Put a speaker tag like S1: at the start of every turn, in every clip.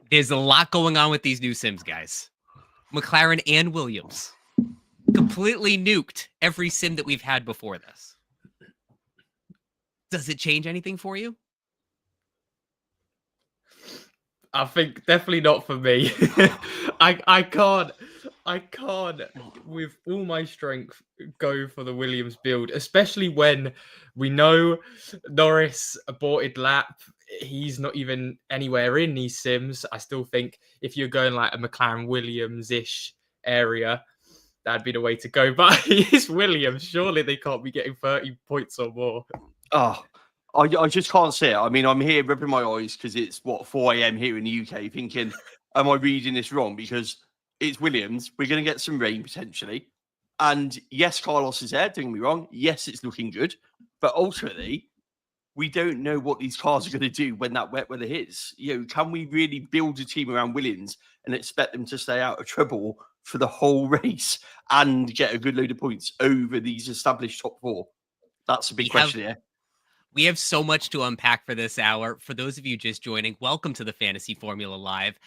S1: There's a lot going on with these new sims, guys. McLaren and Williams completely nuked every sim that we've had before this. Does it change anything for you?
S2: I think definitely not for me. I can't with all my strength go for the Williams build, especially when we know Norris aborted lap. He's not even anywhere in these sims. I still think if you're going like a McLaren Williams-ish area, that'd be the way to go. But it's Williams. Surely they can't be getting 30 points or more.
S3: Oh, I just can't see it. I mean, I'm here rubbing my eyes because it's 4 a.m. here in the UK, thinking, am I reading this wrong? Because it's Williams. We're going to get some rain potentially. And yes, Carlos is there. Don't get me wrong. Yes, it's looking good. But ultimately, we don't know what these cars are going to do when that wet weather hits. Can we really build a team around Williams and expect them to stay out of trouble for the whole race and get a good load of points over these established top four? That's a big question here.
S1: We have so much to unpack for this hour. For those of you just joining, welcome to the Fantasy Formula Live.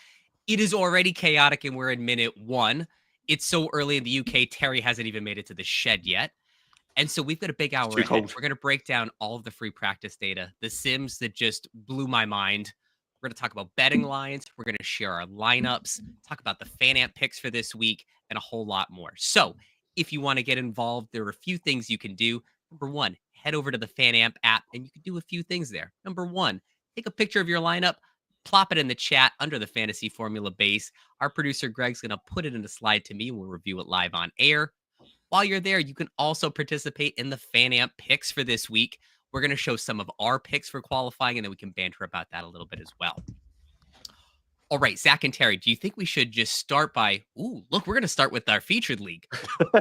S1: It is already chaotic and we're in minute 1. It's so early in the UK, Terry hasn't even made it to the shed yet. And so we've got a big hour ahead. We're going to break down all of the free practice data, the sims that just blew my mind. We're going to talk about betting lines. We're going to share our lineups, talk about the FanAmp picks for this week, and a whole lot more. So if you want to get involved, there are a few things you can do. Number 1, head over to the FanAmp app, and you can do a few things there. Number 1, take a picture of your lineup, plop it in the chat under the Fantasy Formula base. Our producer, Greg's going to put it in a slide to me, and we'll review it live on air. While you're there, you can also participate in the FanAmp picks for this week. We're going to show some of our picks for qualifying, and then we can banter about that a little bit as well. All right, Zach and Terry, do you think we should just start by, look, we're going to start with our featured league.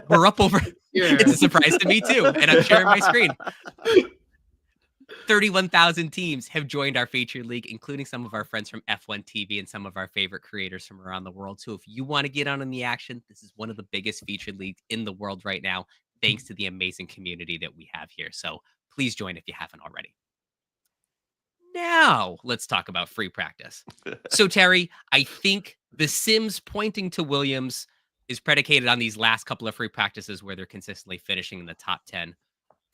S1: We're up over, it's a surprise to me too, and I'm sharing my screen. 31,000 teams have joined our featured league, including some of our friends from F1 TV and some of our favorite creators from around the world. So if you want to get on in the action, this is one of the biggest featured leagues in the world right now, thanks to the amazing community that we have here. So please join if you haven't already. Now, let's talk about free practice. So, Terry, I think the sims pointing to Williams is predicated on these last couple of free practices where they're consistently finishing in the top 10.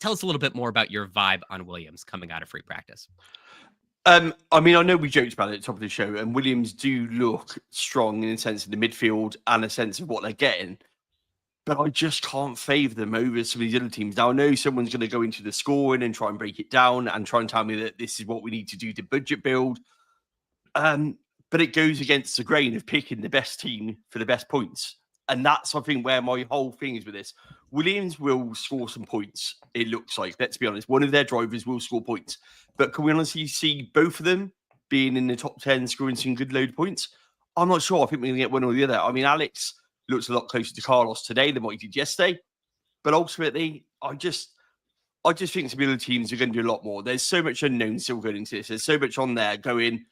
S1: Tell us a little bit more about your vibe on Williams coming out of free practice.
S3: I mean, I know we joked about it at the top of the show, and Williams do look strong in a sense of the midfield and a sense of what they're getting. But I just can't favour them over some of these other teams. Now, I know someone's going to go into the scoring and try and break it down and try and tell me that this is what we need to do to budget build. But it goes against the grain of picking the best team for the best points. And that's, I think, where my whole thing is with this. Williams will score some points, it looks like. Let's be honest. One of their drivers will score points. But can we honestly see both of them being in the top 10, scoring some good load of points? I'm not sure. I think we're going to get one or the other. I mean, Alex looks a lot closer to Carlos today than what he did yesterday. But ultimately, I just think some other teams are going to do a lot more. There's so much unknown still going into this. There's so much on there going,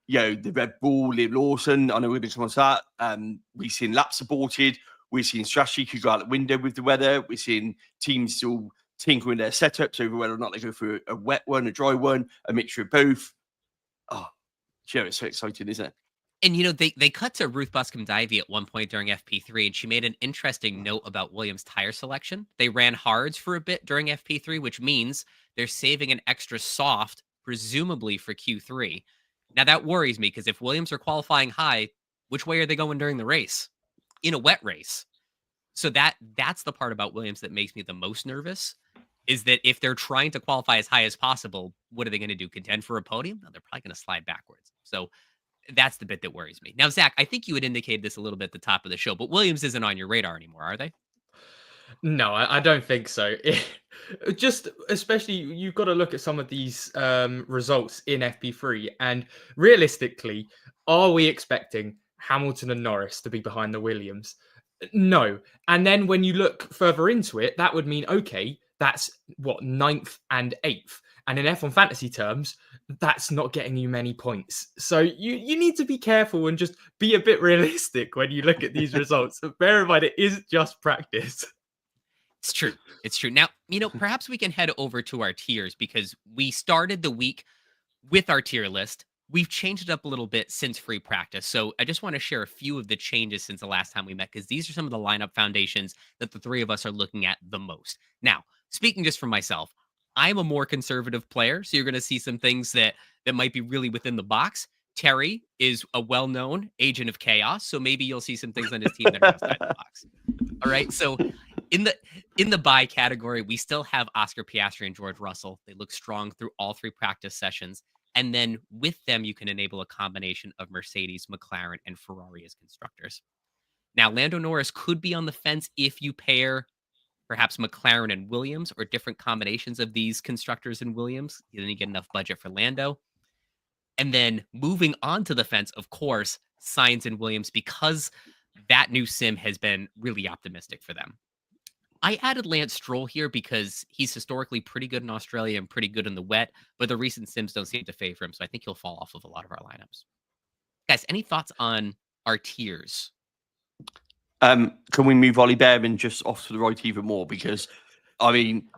S3: the Red Bull, Liam Lawson, I know we're going to come on to that. We've seen laps aborted. We're seeing strategy could go out the window with the weather. We're seeing teams still tinkering their setups over whether or not they go for a wet one, a dry one, a mixture of both. Oh, it's so exciting, isn't it?
S1: And, they cut to Ruth Buscombe-Divey at one point during FP3, and she made an interesting note about Williams' tire selection. They ran hards for a bit during FP3, which means they're saving an extra soft, presumably for Q3. Now, that worries me, because if Williams are qualifying high, which way are they going during the race? In a wet race. So that's the part about Williams that makes me the most nervous, is that if they're trying to qualify as high as possible, what are they going to do? Contend for a podium? No, they're probably going to slide backwards. So that's the bit that worries me. Now, Zach, I think you had indicated this a little bit at the top of the show, but Williams isn't on your radar anymore, are they?
S2: No, I don't think so. Just especially, you've got to look at some of these results in FP3. And realistically, are we expecting Hamilton and Norris to be behind the Williams? No. And then when you look further into it, that would mean, okay, that's 9th and 8th. And in F1 fantasy terms, that's not getting you many points. So you need to be careful and just be a bit realistic when you look at these results. Bear in mind, it is just practice.
S1: It's true. It's true. Now, perhaps we can head over to our tiers, because we started the week with our tier list. we've changed it up a little bit since free practice. So I just want to share a few of the changes since the last time we met, because these are some of the lineup foundations that the three of us are looking at the most. Now, speaking just for myself, I'm a more conservative player, so you're going to see some things that might be really within the box. Terry is a well-known agent of chaos, so maybe you'll see some things on his team that are outside the box. All right, so in the buy category, we still have Oscar Piastri and George Russell. They look strong through all three practice sessions. And then with them, you can enable a combination of Mercedes, McLaren, and Ferrari as constructors. Now, Lando Norris could be on the fence if you pair perhaps McLaren and Williams, or different combinations of these constructors and Williams. You didn't get enough budget for Lando. And then moving on to the fence, of course, Sainz and Williams, because that new sim has been really optimistic for them. I added Lance Stroll here because he's historically pretty good in Australia and pretty good in the wet, but the recent sims don't seem to favor him, so I think he'll fall off of a lot of our lineups. Guys, any thoughts on our tiers?
S3: Can we move Ollie Behrman just off to the right even more? Because, I mean,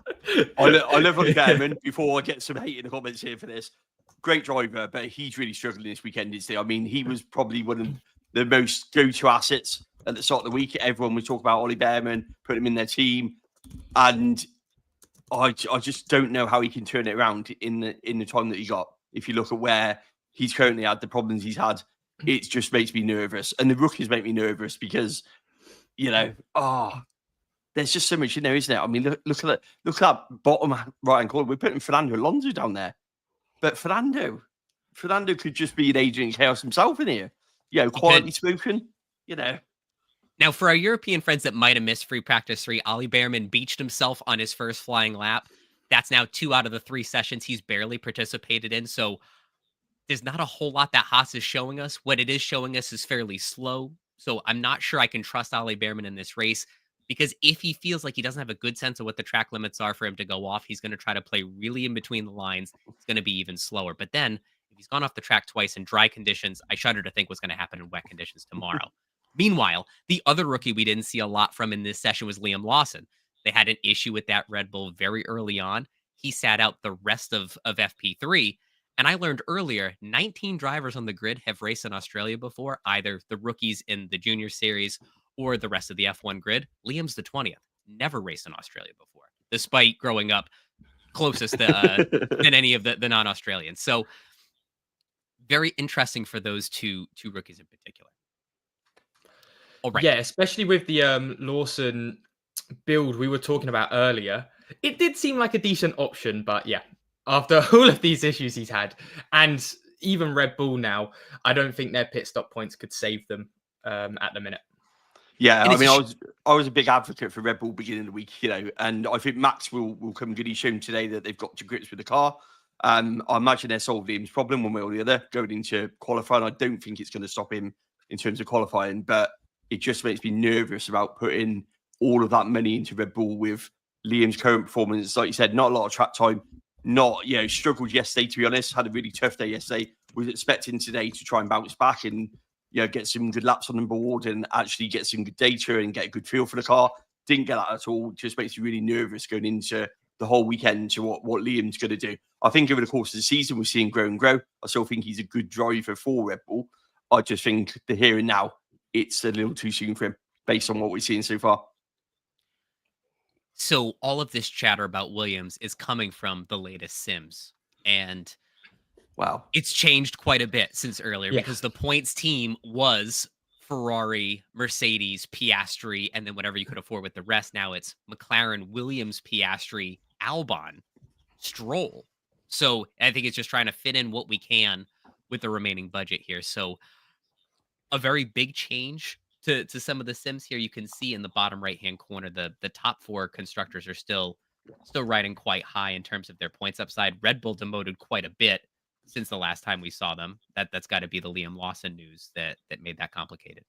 S3: I love Ollie Behrman. Before I get some hate in the comments here for this, great driver, but he's really struggling this weekend, isn't he? I mean, he was probably one of the most go-to assets at the start of the week. Everyone was talking about Ollie Behrman, putting him in their team, and I just don't know how he can turn it around in the time that he got. If you look at where he's currently had, the problems he's had, it just makes me nervous. And the rookies make me nervous because, you know, there's just so much in there, isn't it? I mean, look at that bottom right-hand corner. We're putting Fernando Alonso down there. But Fernando could just be an agent of chaos himself in here. You know, quietly spoken, you know.
S1: Now, for our European friends that might have missed free practice 3, Ollie Behrman beached himself on his first flying lap. That's now 2 out of the 3 sessions he's barely participated in. So there's not a whole lot that Haas is showing us. What it is showing us is fairly slow. So I'm not sure I can trust Ollie Behrman in this race, because if he feels like he doesn't have a good sense of what the track limits are for him to go off, he's going to try to play really in between the lines. It's going to be even slower. But then if he's gone off the track twice in dry conditions, I shudder to think what's going to happen in wet conditions tomorrow. Meanwhile, the other rookie we didn't see a lot from in this session was Liam Lawson. They had an issue with that Red Bull very early on. He sat out the rest of FP3. And I learned earlier, 19 drivers on the grid have raced in Australia before, either the rookies in the junior series or the rest of the F1 grid. Liam's the 20th. Never raced in Australia before, despite growing up closest than any of the non-Australians. So very interesting for those two rookies in particular. All right.
S2: Yeah, especially with the Lawson build we were talking about earlier. It did seem like a decent option, but yeah, after all of these issues he's had, and even Red Bull now, I don't think their pit stop points could save them at the minute.
S3: Yeah, I mean, I was a big advocate for Red Bull beginning of the week, you know, and I think Max will come good. He's shown today that they've got to grips with the car. I imagine they're solving Liam's problem one way or the other going into qualifying. I don't think it's going to stop him in terms of qualifying, but it just makes me nervous about putting all of that money into Red Bull with Liam's current performance. Like you said, not a lot of track time, struggled yesterday, to be honest. Had a really tough day yesterday. Was expecting today to try and bounce back and, get some good laps on the board and actually get some good data and get a good feel for the car. Didn't get that at all. Just makes me really nervous going into the whole weekend to what Liam's going to do. I think over the course of the season, we're seeing grow and grow. I still think he's a good driver for Red Bull. I just think the here and now, it's a little too soon for him based on what we've seen so far.
S1: So all of this chatter about Williams is coming from the latest sims. And
S3: wow,
S1: it's changed quite a bit since earlier because the points team was Ferrari, Mercedes, Piastri, and then whatever you could afford with the rest. Now it's McLaren, Williams, Piastri, Albon, Stroll. So I think it's just trying to fit in what we can with the remaining budget here. So a very big change to some of the sims here. You can see in the bottom right-hand corner, the top 4 constructors are still riding quite high in terms of their points upside. Red Bull demoted quite a bit since the last time we saw them. That's got to be the Liam Lawson news that made that complicated.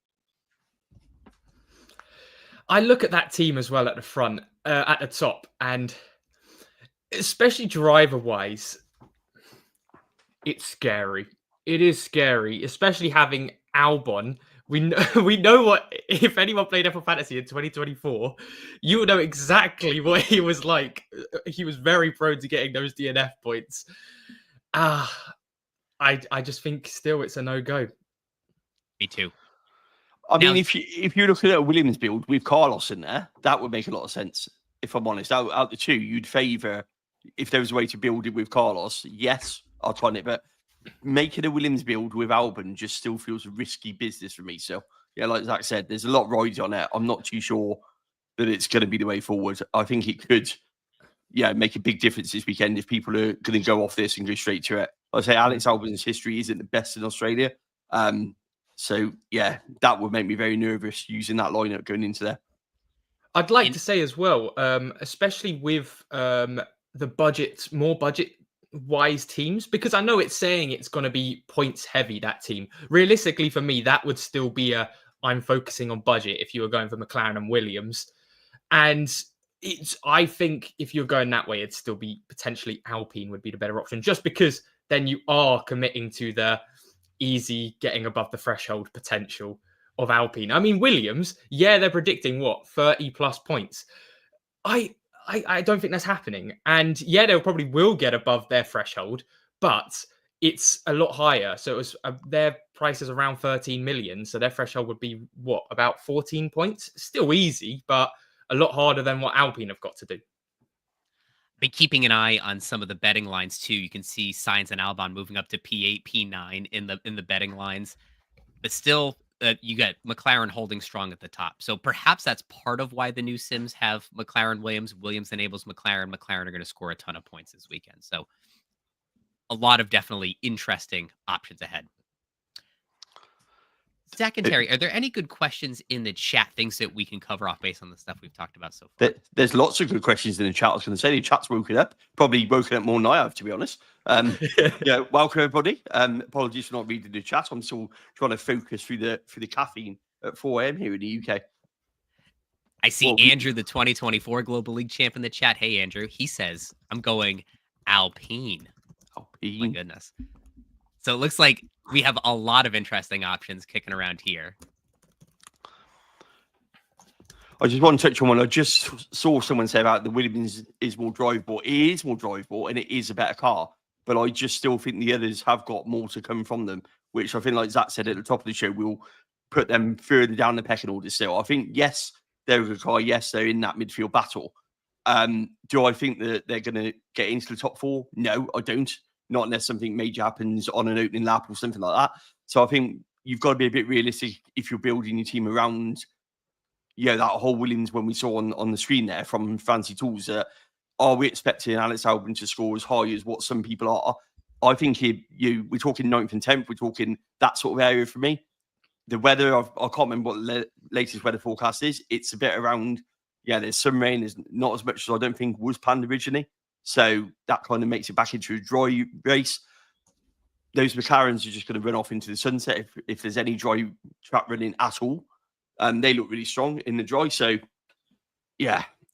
S2: I look at that team as well at the front, at the top, and especially driver-wise, it's scary. It is scary, especially having Albon. We know what, if anyone played F1 Fantasy in 2024, you would know exactly what he was like. He was very prone to getting those DNF points. I just think still it's a no-go.
S1: Me too.
S3: I
S1: Now-
S3: mean, if you look at a Williams build with Carlos in there, that would make a lot of sense. If I'm honest, out the two, you'd favour if there was a way to build it with Carlos. Yes, I'll try it, but making a Williams build with Albon just still feels a risky business for me. So yeah, like Zach said, there's a lot of rides on it. I'm not too sure that it's going to be the way forward. I think it could, make a big difference this weekend if people are going to go off this and go straight to it. I say Alex Albon's history isn't the best in Australia. So yeah, that would make me very nervous using that lineup going into there.
S2: I'd like to say as well, especially with the more budget-wise teams, because I know it's saying it's going to be points heavy, that team. Realistically, for me, that would still be I'm focusing on budget if you were going for McLaren and Williams. And I think if you're going that way, it'd still be potentially Alpine would be the better option, just because then you are committing to the easy getting above the threshold potential of Alpine. I mean, Williams, they're predicting 30 plus points. I don't think that's happening. And they'll probably will get above their threshold, but it's a lot higher. So it was their price is around 13 million. So their threshold would be about 14 points. Still easy, but a lot harder than what Alpine have got to do.
S1: But keeping an eye on some of the betting lines too, you can see Sainz and Albon moving up to P8, P9 in the betting lines. But still, you get McLaren holding strong at the top. So perhaps that's part of why the new sims have McLaren, Williams enables McLaren. McLaren are going to score a ton of points this weekend. So a lot of definitely interesting options ahead. Zach and Terry, are there any good questions in the chat, things that we can cover off based on the stuff we've talked about so far?
S3: There's lots of good questions in the chat. I was going to say the chat's woken up, probably woken up more than I have, to be honest. Welcome everybody. Apologies for not reading the chat. I'm still trying to focus through the caffeine at 4 a.m. here in the UK.
S1: I see Andrew, the 2024 Global League champ in the chat. Hey, Andrew. He says, I'm going Alpine.
S3: Alpine.
S1: My goodness. So it looks like we have a lot of interesting options kicking around here.
S3: I just want to touch on one. I just saw someone say about the Williams is more drivable. It is more drivable and it is a better car. But I just still think the others have got more to come from them, which I think, like Zach said at the top of the show, will put them further down the pecking order still. I think, yes, they're a good car. Yes, they're in that midfield battle. Do I think that they're going to get into the top four? No, I don't. Not unless something major happens on an opening lap or something like that. So I think you've got to be a bit realistic if you're building your team around, that whole Williams when we saw on the screen there from Fancy Tools. Are we expecting Alex Albon to score as high as what some people are? I think we're talking 9th and 10th. We're talking that sort of area for me. The weather, I can't remember what the latest weather forecast is. It's a bit around, there's some rain. There's not as much as I don't think was planned originally. So that kind of makes it back into a dry race. Those McLarens are just going to run off into the sunset if there's any dry track running at all. They look really strong in the dry. So,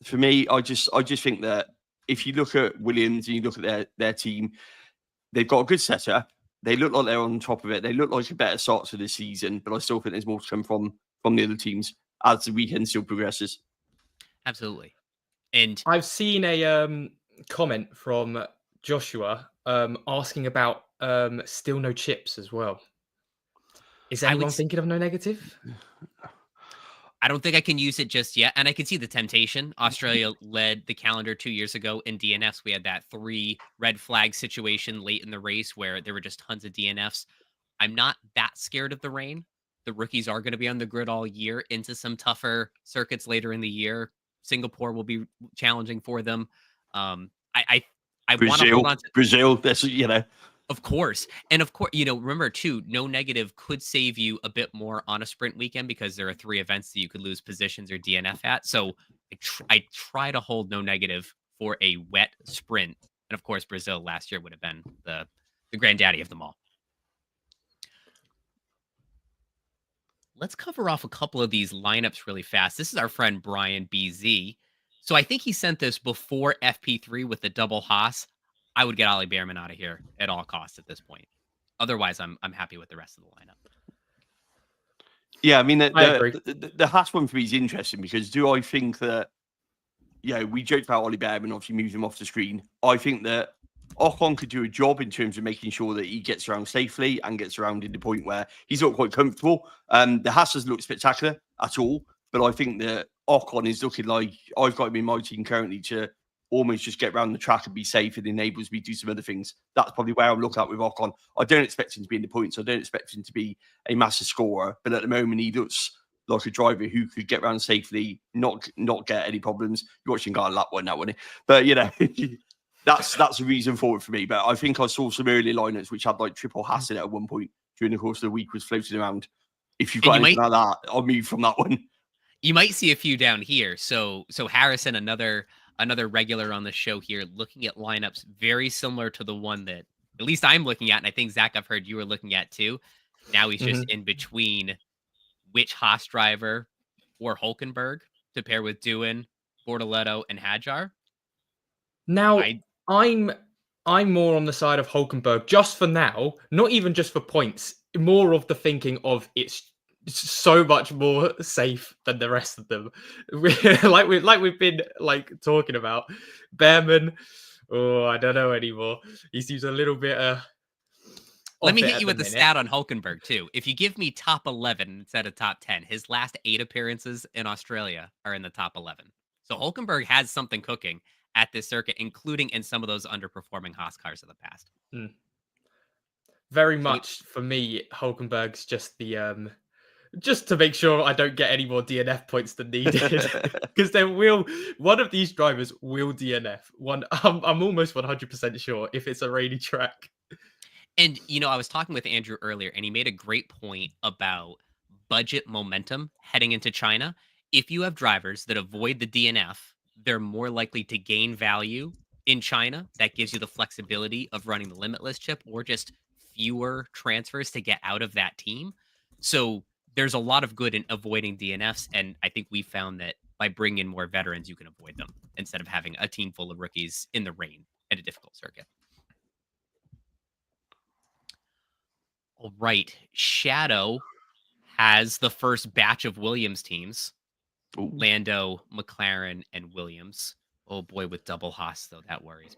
S3: for me, I just think that if you look at Williams and you look at their team, they've got a good setup. They look like they're on top of it. They look like a better start to the season, but I still think there's more to come from the other teams as the weekend still progresses.
S1: Absolutely. And
S2: I've seen a comment from Joshua asking about still no chips as well. Is anyone thinking of no negative?
S1: I don't think I can use it just yet. And I can see the temptation. Australia led the calendar 2 years ago in DNFs. We had that 3 red flag situation late in the race where there were just tons of DNFs. I'm not that scared of the rain. The rookies are going to be on the grid all year into some tougher circuits later in the year. Singapore will be challenging for them. I want to hold on to
S3: Brazil. That's
S1: Of course. And of course, remember too, no negative could save you a bit more on a sprint weekend because there are 3 events that you could lose positions or DNF at. So I try to hold no negative for a wet sprint. And of course, Brazil last year would have been the granddaddy of them all. Let's cover off a couple of these lineups really fast. This is our friend Brian BZ. So I think he sent this before FP3 with the double Haas. I would get Ollie Behrman out of here at all costs at this point. Otherwise, I'm happy with the rest of the lineup.
S3: Yeah, I mean, the Haas one for me is interesting because do I think that, we joked about Ollie Behrman, obviously moves him off the screen. I think that Ocon could do a job in terms of making sure that he gets around safely and gets around in the point where he's not quite comfortable. The Haas doesn't look spectacular at all, but I think that Ocon is looking like I've got him in my team currently to almost just get around the track and be safe and enables me to do some other things. That's probably where I'll look at with Ocon. I don't expect him to be in the points. I don't expect him to be a massive scorer, but at the moment he looks like a driver who could get around safely, not get any problems. You're watching guy on lap one now, wasn't he? But that's a reason for it for me. But I think I saw some early lineups which had like triple Haas in it at one point during the course of the week was floating around. If you've got anything like that, I'll move from that one.
S1: You might see a few down here. So Harrison, another regular on the show here, looking at lineups very similar to the one that at least I'm looking at, and I think Zach, I've heard you were looking at too. Now he's just in between which Haas driver or Hulkenberg to pair with Doohan, Bortoletto, and Hadjar.
S2: Now I'm more on the side of Hulkenberg just for now, not even just for points. More of the thinking of it's so much more safe than the rest of them. like we've been like talking about. Behrman, I don't know anymore. He seems a little bit.
S1: Let me hit you with the stat on Hulkenberg too. If you give me top 11 instead of top 10, his last 8 appearances in Australia are in the top 11. So Hulkenberg has something cooking at this circuit, including in some of those underperforming Haas cars of the past.
S2: Very much for me, Hulkenberg's just the just to make sure I don't get any more DNF points than needed, because one of these drivers will DNF. I'm almost 100% sure if it's a rainy track.
S1: And I was talking with Andrew earlier, and he made a great point about budget momentum heading into China. If you have drivers that avoid the DNF, they're more likely to gain value in China. That gives you the flexibility of running the limitless chip or just fewer transfers to get out of that team. So there's a lot of good in avoiding DNFs. And I think we found that by bringing in more veterans, you can avoid them instead of having a team full of rookies in the rain at a difficult circuit. All right. Shadow has the first batch of Williams teams. Ooh. Lando, McLaren, and Williams. Oh boy, with double Haas, though, that worries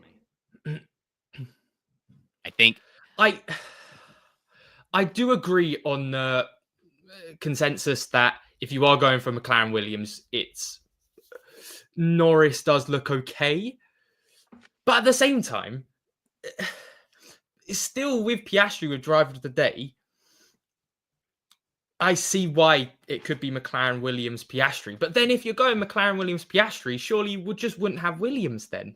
S1: me. I think
S2: I do agree on the consensus that if you are going for McLaren Williams, it's Norris does look okay. But at the same time, still with Piastri with driver of the day, I see why it could be McLaren, Williams, Piastri. But then if you're going McLaren, Williams, Piastri, surely you wouldn't have Williams then.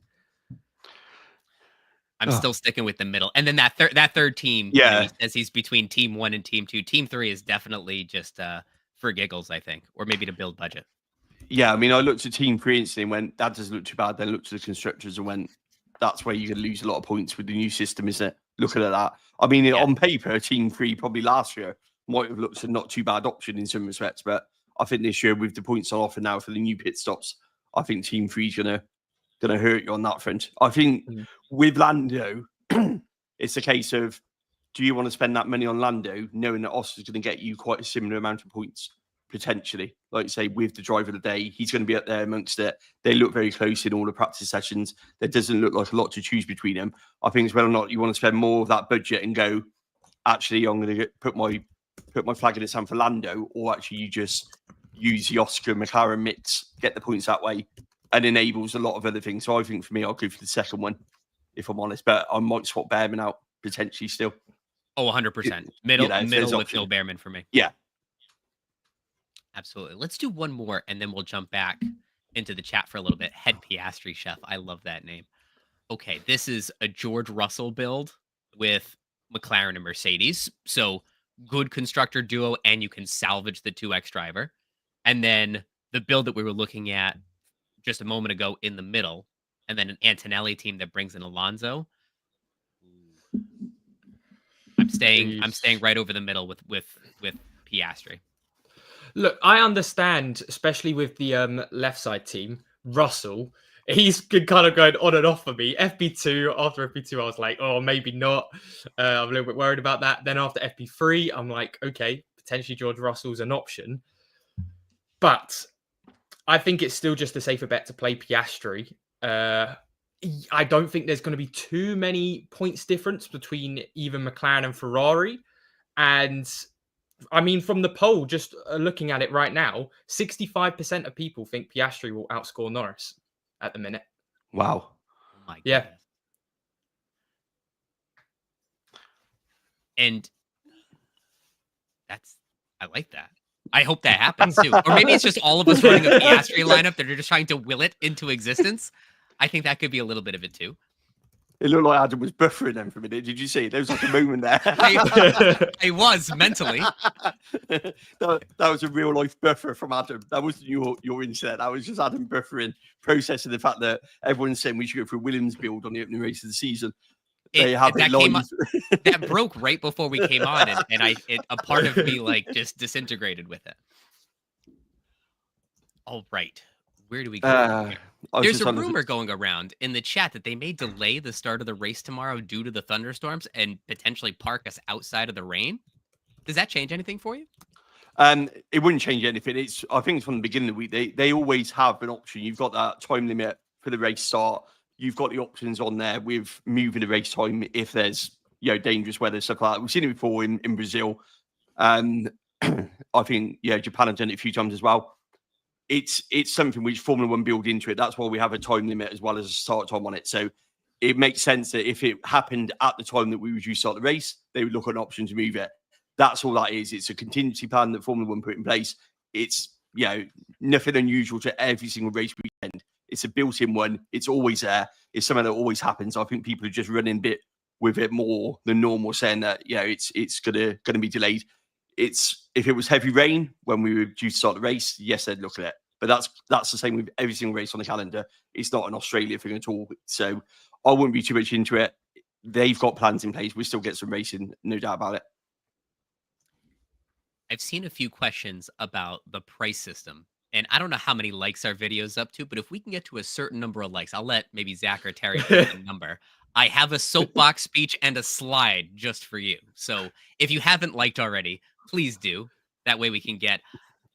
S1: I'm still sticking with the middle. And then that third team,
S3: yeah,
S1: he says he's between team 1 and team 2. Team 3 is definitely just for giggles, I think, or maybe to build budget.
S3: Yeah, I mean, I looked at team 3 instantly and went, that doesn't look too bad. Then looked at the constructors and went, that's where you're going to lose a lot of points with the new system, isn't it? Looking at that. I mean, on paper, team 3 probably last year might have looked a not too bad option in some respects, but I think this year with the points on offer now for the new pit stops, I think team 3 is gonna hurt you on that front. I think with Lando, it's a case of, do you want to spend that money on Lando, knowing that Oscar's going to get you quite a similar amount of points potentially? Like you say, with the driver of the day, he's going to be up there amongst it. They look very close in all the practice sessions. There doesn't look like a lot to choose between them. I think it's whether or not you want to spend more of that budget and go, actually, I'm going to put my flag in the sand for Lando, or actually you just use the Oscar McLaren mix, get the points that way, and enables a lot of other things. So I think for me, I'll go for the second one, if I'm honest. But I might swap Behrman out potentially still.
S1: Oh, 100%. Middle with Phil Behrman for me.
S3: Yeah.
S1: Absolutely. Let's do one more, and then we'll jump back into the chat for a little bit. Head Piastri Chef. I love that name. Okay, this is a George Russell build with McLaren and Mercedes. So good constructor duo, and you can salvage the 2X driver. And then the build that we were looking at just a moment ago in the middle, and then an Antonelli team that brings in Alonso. I'm staying right over the middle with Piastri.
S2: Look, I understand, especially with the left side team, Russell. He's been kind of going on and off for me. FP2, after FP2, I was like, oh, maybe not. I'm a little bit worried about that. Then after FP3, I'm like, okay, potentially George Russell's an option. But I think it's still just a safer bet to play Piastri. I don't think there's going to be too many points difference between even McLaren and Ferrari. And I mean, from the poll, just looking at it right now, 65% of people think Piastri will outscore Norris at the minute.
S3: Wow.
S1: Oh my
S2: Yeah.
S1: goodness. And I like that. I hope that happens too. Or maybe it's just all of us running a Piastri lineup that are just trying to will it into existence. I think that could be a little bit of it too.
S3: It looked like Adam was buffering them for a minute. Did you see? There was like a moment there.
S1: I was mentally.
S3: that was a real life buffer from Adam. That wasn't your inset. That was just Adam buffering, processing the fact that everyone's saying we should go for a Williams build on the opening race of the season.
S1: That broke right before we came on, and a part of me like just disintegrated with it. All right, where do we go? There's a rumor going around in the chat that they may delay the start of the race tomorrow due to the thunderstorms and potentially park us outside of the rain. Does that change anything for you?
S3: It wouldn't change anything. I think it's from the beginning of the week. They always have an option. You've got that time limit for the race start. You've got the options on there with moving the race time if there's dangerous weather, stuff like that. We've seen it before in Brazil. I think Japan have done it a few times as well. It's something which Formula One build into it. That's why we have a time limit as well as a start time on it. So it makes sense that if it happened at the time that we would start the race, they would look at an option to move it. That's all that is. It's a contingency plan that Formula One put in place. It's nothing unusual to every single race weekend. It's a built-in one. It's always there. It's something that always happens. I think people are just running a bit with it more than normal, saying that it's gonna be delayed. If it was heavy rain when we were due to start the race, yes, they'd look at it. But that's the same with every single race on the calendar. It's not an Australia thing at all. So I wouldn't be too much into it. They've got plans in place. We still get some racing, no doubt about it.
S1: I've seen a few questions about the price system. And I don't know how many likes our video's up to, but if we can get to a certain number of likes, I'll let maybe Zach or Terry pick the number. I have a soapbox speech and a slide just for you. So if you haven't liked already, please do. That way we can get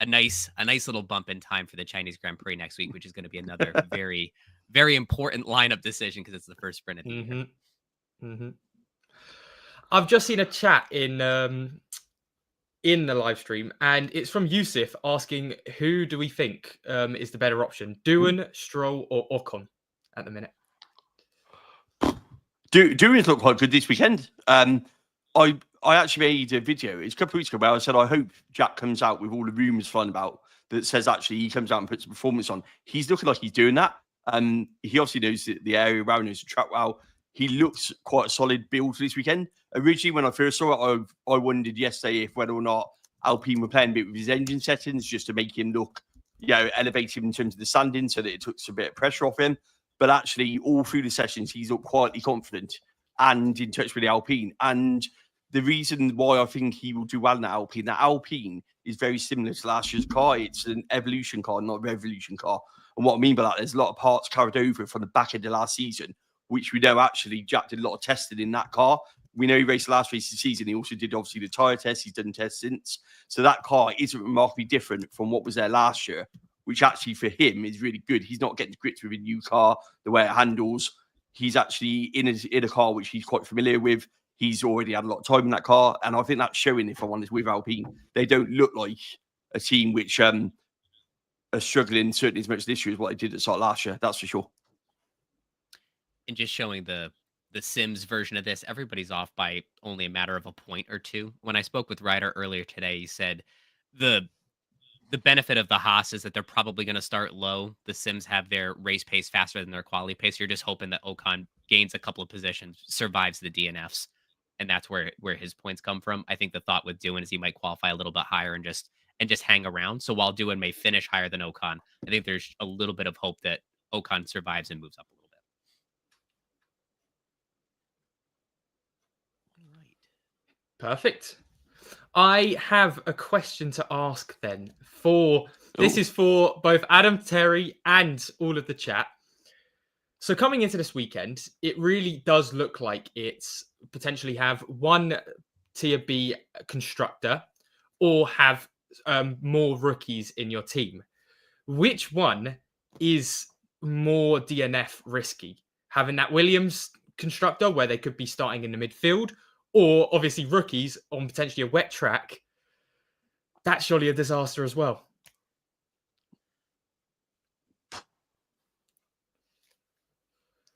S1: a nice little bump in time for the Chinese Grand Prix next week, which is going to be another very, very important lineup decision because it's the first sprint of the year.
S2: Mm-hmm. I've just seen a chat in the live stream, and it's from Yusuf asking, who do we think is the better option, Doohan, Stroll, or Ocon at the minute?
S3: Doohan's looked quite good this weekend. I actually made a video. It's a couple of weeks ago where I said I hope Jack comes out with all the rumours flying about that says actually he comes out and puts a performance on. He's looking like he's doing that. He obviously knows the area around, knows the track well. He looks quite a solid build for this weekend. Originally, when I first saw it, I wondered yesterday if whether or not Alpine were playing a bit with his engine settings just to make him look, elevate him in terms of the standing so that it took some bit of pressure off him. But actually, all through the sessions, he's looked quietly confident and in touch with the Alpine. And the reason why I think he will do well in that Alpine is very similar to last year's car. It's an evolution car, not a revolution car. And what I mean by that, there's a lot of parts carried over from the back end of last season, which we know actually Jack did a lot of testing in that car. We know he raced the last race of the season. He also did obviously the tyre test. He's done tests since. So that car isn't remarkably different from what was there last year, which actually for him is really good. He's not getting to grips with a new car, the way it handles. He's actually in a car which he's quite familiar with. He's already had a lot of time in that car. And I think that's showing, if I'm honest, with Alpine. They don't look like a team which are struggling certainly as much this year as what they did at the start last year. That's for sure.
S1: And just showing the Sims version of this, everybody's off by only a matter of a point or two. When I spoke with Ryder earlier today, he said the benefit of the Haas is that they're probably going to start low. The Sims have their race pace faster than their quality pace. You're just hoping that Ocon gains a couple of positions, survives the DNFs, and that's where his points come from. I think the thought with Doohan is he might qualify a little bit higher and just hang around. So while Doohan may finish higher than Ocon, I think there's a little bit of hope that Ocon survives and moves up a little bit.
S2: Perfect. I have a question to ask then. This is for both Adam, Terry, and all of the chat. So coming into this weekend, it really does look like it's potentially have one tier B constructor or have more rookies in your team. Which one is more DNF risky? having that Williams constructor where they could be starting in the midfield, or obviously rookies on potentially a wet track. That's surely a disaster as well.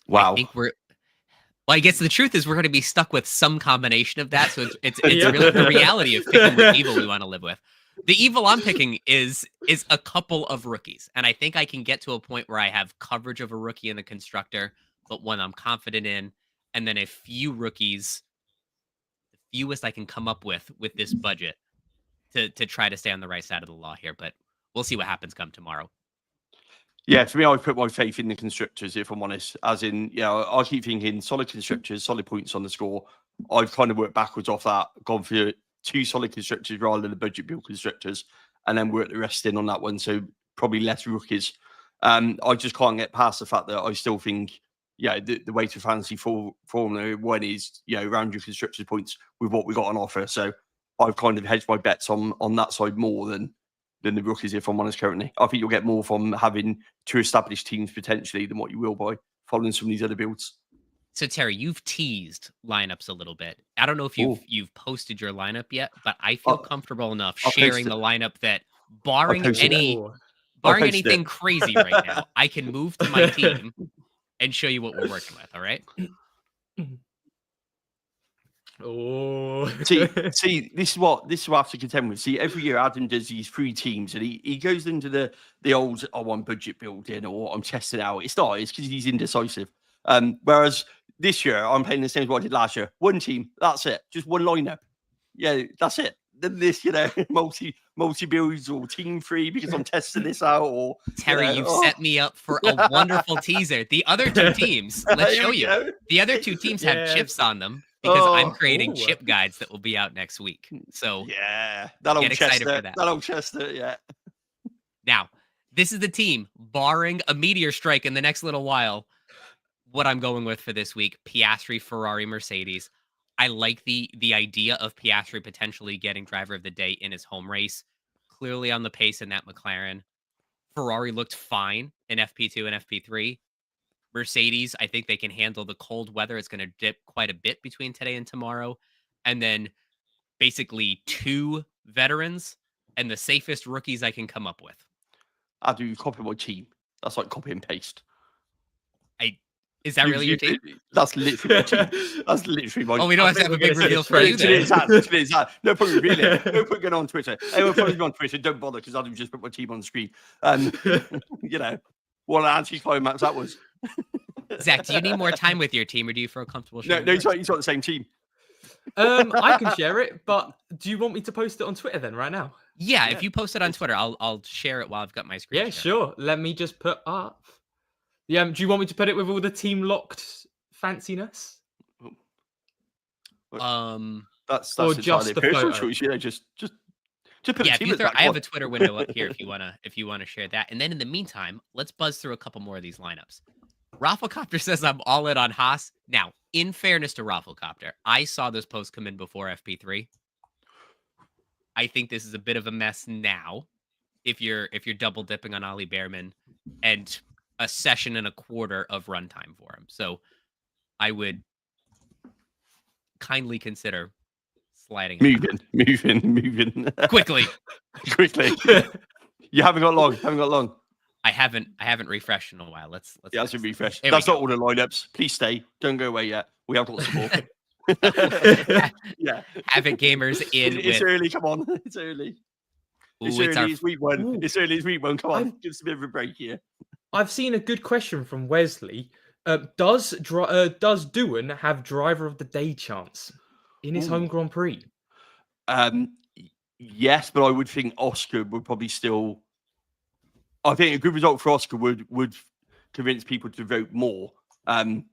S3: Wow.
S1: I think well, I guess the truth is we're going to be stuck with some combination of that. So it's really the reality of picking what evil we want to live with. The evil I'm picking is a couple of rookies. And I think I can get to a point where I have coverage of a rookie in the constructor, but one I'm confident in. And then a few rookies, the fewest I can come up with this budget to try to stay on the right side of the law here. But we'll see what happens come tomorrow.
S3: Yeah, for me, I put my faith in the constructors, if I'm honest. As in, I keep thinking solid constructors, solid points on the score. I've kind of worked backwards off that, gone for 2 solid constructors rather than the budget build constructors, and then worked the rest in on that one. So probably less rookies. I just can't get past the fact that I still think, the way to fantasy Formula 1 is, around your constructors points with what we got on offer. So I've kind of hedged my bets on that side more than the rookies, if I'm honest, currently. I think you'll get more from having 2 established teams potentially than what you will by following some of these other builds.
S1: So Terry, you've teased lineups a little bit. I don't know if you've posted your lineup yet, but I feel comfortable enough sharing the lineup that barring anything crazy right now, I can move to my team and show you what we're working with. All right.
S2: Oh,
S3: see, this is what I have to contend with. See, every year Adam does these 3 teams, and he goes into the old I want budget building or I'm testing out. It's not. It's because he's indecisive. Whereas this year I'm playing the same as what I did last year. 1 team, that's it. Just 1 lineup. Yeah, that's it. Then this, multi builds or team 3 because I'm testing this out. Or
S1: Terry, you've set me up for a wonderful teaser. The other 2 teams, let's show you. The other 2 teams have chips on them. Because I'm creating chip guides that will be out next week. So
S3: get excited for that. That old Chester, yeah.
S1: Now, this is the team, barring a meteor strike in the next little while, what I'm going with for this week. Piastri, Ferrari, Mercedes. I like the idea of Piastri potentially getting driver of the day in his home race. Clearly on the pace in that McLaren. Ferrari looked fine in FP2 and FP3. Mercedes, I think they can handle the cold weather. It's going to dip quite a bit between today and tomorrow. And then basically 2 veterans and the safest rookies I can come up with.
S3: I do copy my team. That's like copy and paste.
S1: Is that really your team?
S3: That's literally my team. That's literally my team.
S1: Oh, we don't have to have a big reveal for you then.
S3: No point revealing it. No point going on Twitter. Anyone follows me on Twitter, don't bother because I've just put my team on the screen. What an anti-climax that was.
S1: Zach, do you need more time with your team, or do you feel comfortable sharing?
S3: No, he's got the same team.
S2: I can share it, but do you want me to post it on Twitter then right now?
S1: Yeah, if you post it on Twitter, I'll share it while I've got my screen.
S2: Yeah, sure. Let me just put up. Yeah, do you want me to put it with all the team locked fanciness?
S3: That's
S2: or just the
S3: personal
S2: photo?
S3: Choice. Just put
S1: I have a Twitter window up here if you wanna share that. And then in the meantime, let's buzz through a couple more of these lineups. Rafflecopter says I'm all in on Haas. Now, in fairness to Rafflecopter, I saw this post come in before FP3. I think this is a bit of a mess now. If you're double dipping on Ollie Behrman and a session and a quarter of runtime for him, so I would kindly consider sliding.
S3: Moving
S1: quickly.
S3: You haven't got long.
S1: I haven't refreshed in a while. Let's
S3: yeah, that's a refresh. That's not all the lineups. Please stay. Don't go away yet. We have got some more. Yeah.
S1: Havoc gamers in.
S3: It's early. Come on. It's early. It's week 1.
S2: Ooh.
S3: It's early. It's week 1. Come on. Give us a bit of a break here.
S2: I've seen a good question from Wesley. Does Doohan have driver of the day chance in his home Grand Prix?
S3: Yes, but I would think Oscar would probably still. I think a good result for Oscar would convince people to vote more than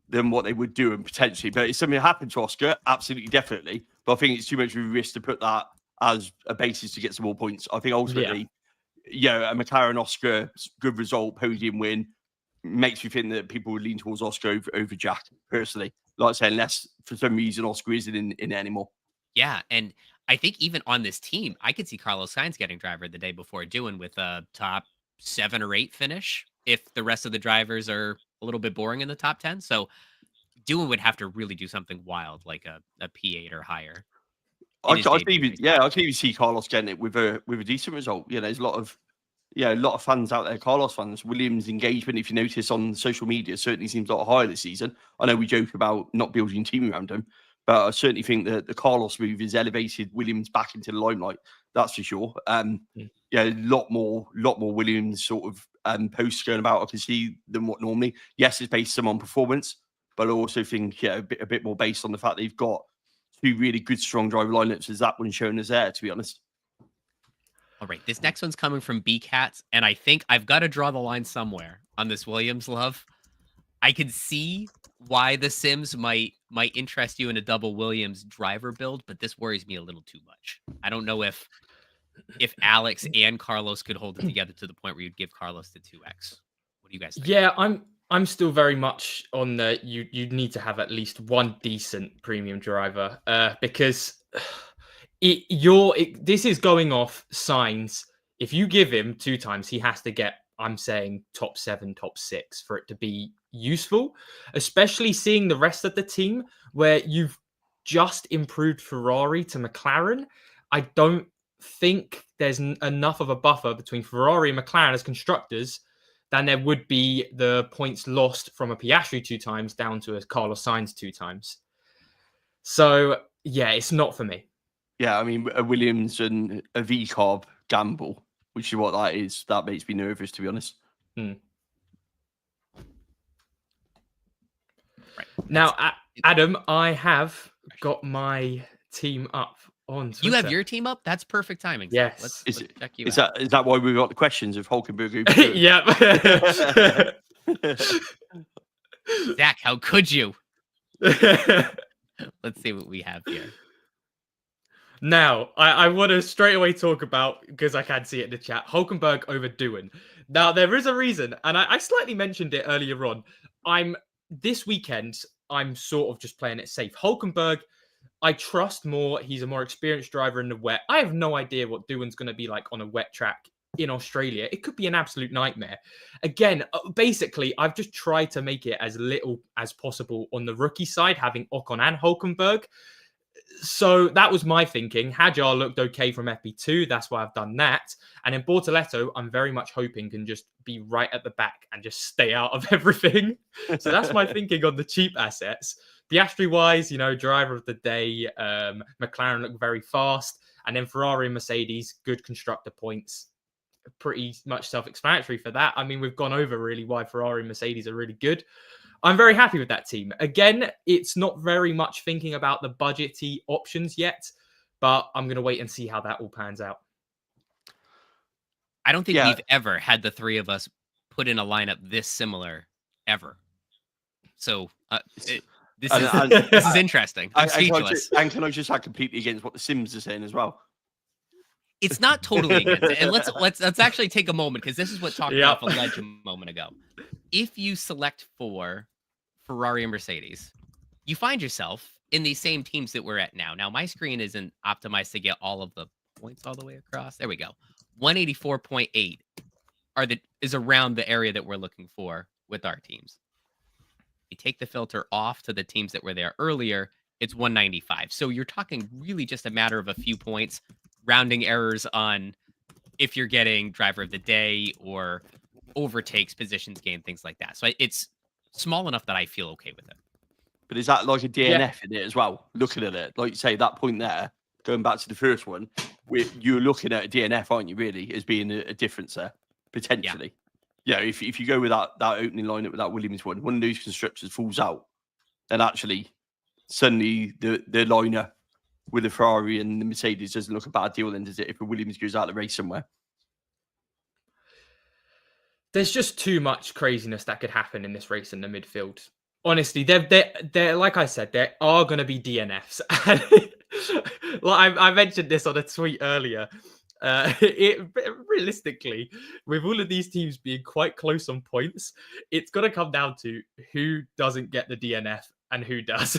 S3: what they would do and potentially. But if something happened to Oscar, absolutely, definitely. But I think it's too much of a risk to put that as a basis to get some more points. I think ultimately, a McLaren Oscar good result, podium win, makes me think that people would lean towards Oscar over Jack, personally. Like I said, unless for some reason Oscar isn't in it anymore.
S1: Yeah, and I think even on this team, I could see Carlos Sainz getting driver the day before doing with a top 7 or 8 finish if the rest of the drivers are a little bit boring in the top 10. So Doohan would have to really do something wild, like a P8 or higher.
S3: I can even see Carlos getting it with a decent result. There's a lot of fans out there, Carlos fans. Williams' engagement, if you notice on social media, certainly seems a lot higher this season. I know we joke about not building a team around him, but I certainly think that the Carlos move has elevated Williams back into the limelight. That's for sure. A lot more Williams sort of posts going about I can see than what normally. Yes, it's based some on performance, but I also think a bit more based on the fact they've got two really good, strong driver lineups, as that one shown us there, to be honest.
S1: All right, this next one's coming from B-Cats, and I think I've got to draw the line somewhere on this Williams love. I could see why the Sims might interest you in a double Williams driver build, but this worries me a little too much. I don't know if Alex and Carlos could hold it together to the point where you'd give Carlos the 2X. What do you guys think?
S2: Yeah, I'm still very much on the you need to have at least one decent premium driver because this is going off signs. If you give him 2 times, he has to get, I'm saying, top 7, top 6 for it to be useful, especially seeing the rest of the team where you've just improved Ferrari to McLaren. I don't think there's enough of a buffer between Ferrari and McLaren as constructors than there would be the points lost from a Piastri 2 times down to a Carlos Sainz 2 times. So, yeah, it's not for me.
S3: Yeah, I mean, a Williams and a V-carb gamble, which is what that is, that makes me nervous, to be honest.
S2: Right. Now, Adam, I have got my team up on Twitter.
S1: You have your team up? That's perfect timing.
S2: Yes.
S1: Let's check you
S3: is
S1: out.
S3: Is that why we got the questions of Hulkenberg?
S2: Yep.
S1: Zach, how could you? Let's see what we have here.
S2: Now, I want to straight away talk about, because I can see it in the chat, Hulkenberg over Doohan. Now, there is a reason, and I slightly mentioned it earlier on. This weekend, I'm sort of just playing it safe. Hulkenberg, I trust more. He's a more experienced driver in the wet. I have no idea what Doohan's going to be like on a wet track in Australia. It could be an absolute nightmare. Again, basically, I've just tried to make it as little as possible on the rookie side, having Ocon and Hulkenberg. So that was my thinking. Hadjar looked okay from FP2. That's why I've done that. And in Bortoletto, I'm very much hoping can just be right at the back and just stay out of everything. So that's my thinking on the cheap assets. Piastri-wise, driver of the day. McLaren look very fast. And then Ferrari and Mercedes, good constructor points. Pretty much self-explanatory for that. I mean, we've gone over really why Ferrari and Mercedes are really good. I'm very happy with that team. Again, it's not very much thinking about the budgety options yet, but I'm going to wait and see how that all pans out.
S1: I don't think we've ever had the three of us put in a lineup this similar ever. So this is interesting. I'm speechless.
S3: And can I just add completely against what the Sims are saying as well?
S1: It's not totally against it. And let's actually take a moment, because this is what talked about a legend a moment ago. If you select for Ferrari and Mercedes, you find yourself in these same teams that we're at now. Now, my screen isn't optimized to get all of the points all the way across. There we go. 184.8 is around the area that we're looking for with our teams. You take the filter off to the teams that were there earlier, it's 195. So you're talking really just a matter of a few points, rounding errors on if you're getting driver of the day or overtakes, positions gained, things like that. So it's small enough that I feel okay with it.
S3: But is that like a DNF in it as well? Looking at it, like you say, that point there, going back to the first one, you're looking at a DNF, aren't you, really, as being a difference there, potentially? Yeah, if you go with that opening lineup with that Williams one of those constructors falls out, then actually suddenly the liner with the Ferrari and the Mercedes doesn't look a bad deal then, does it, if a Williams goes out of the race somewhere?
S2: There's just too much craziness that could happen in this race in the midfield. Honestly, they're like I said, there are going to be DNFs. Like I mentioned this on a tweet earlier. Realistically, with all of these teams being quite close on points, it's going to come down to who doesn't get the DNF and who does.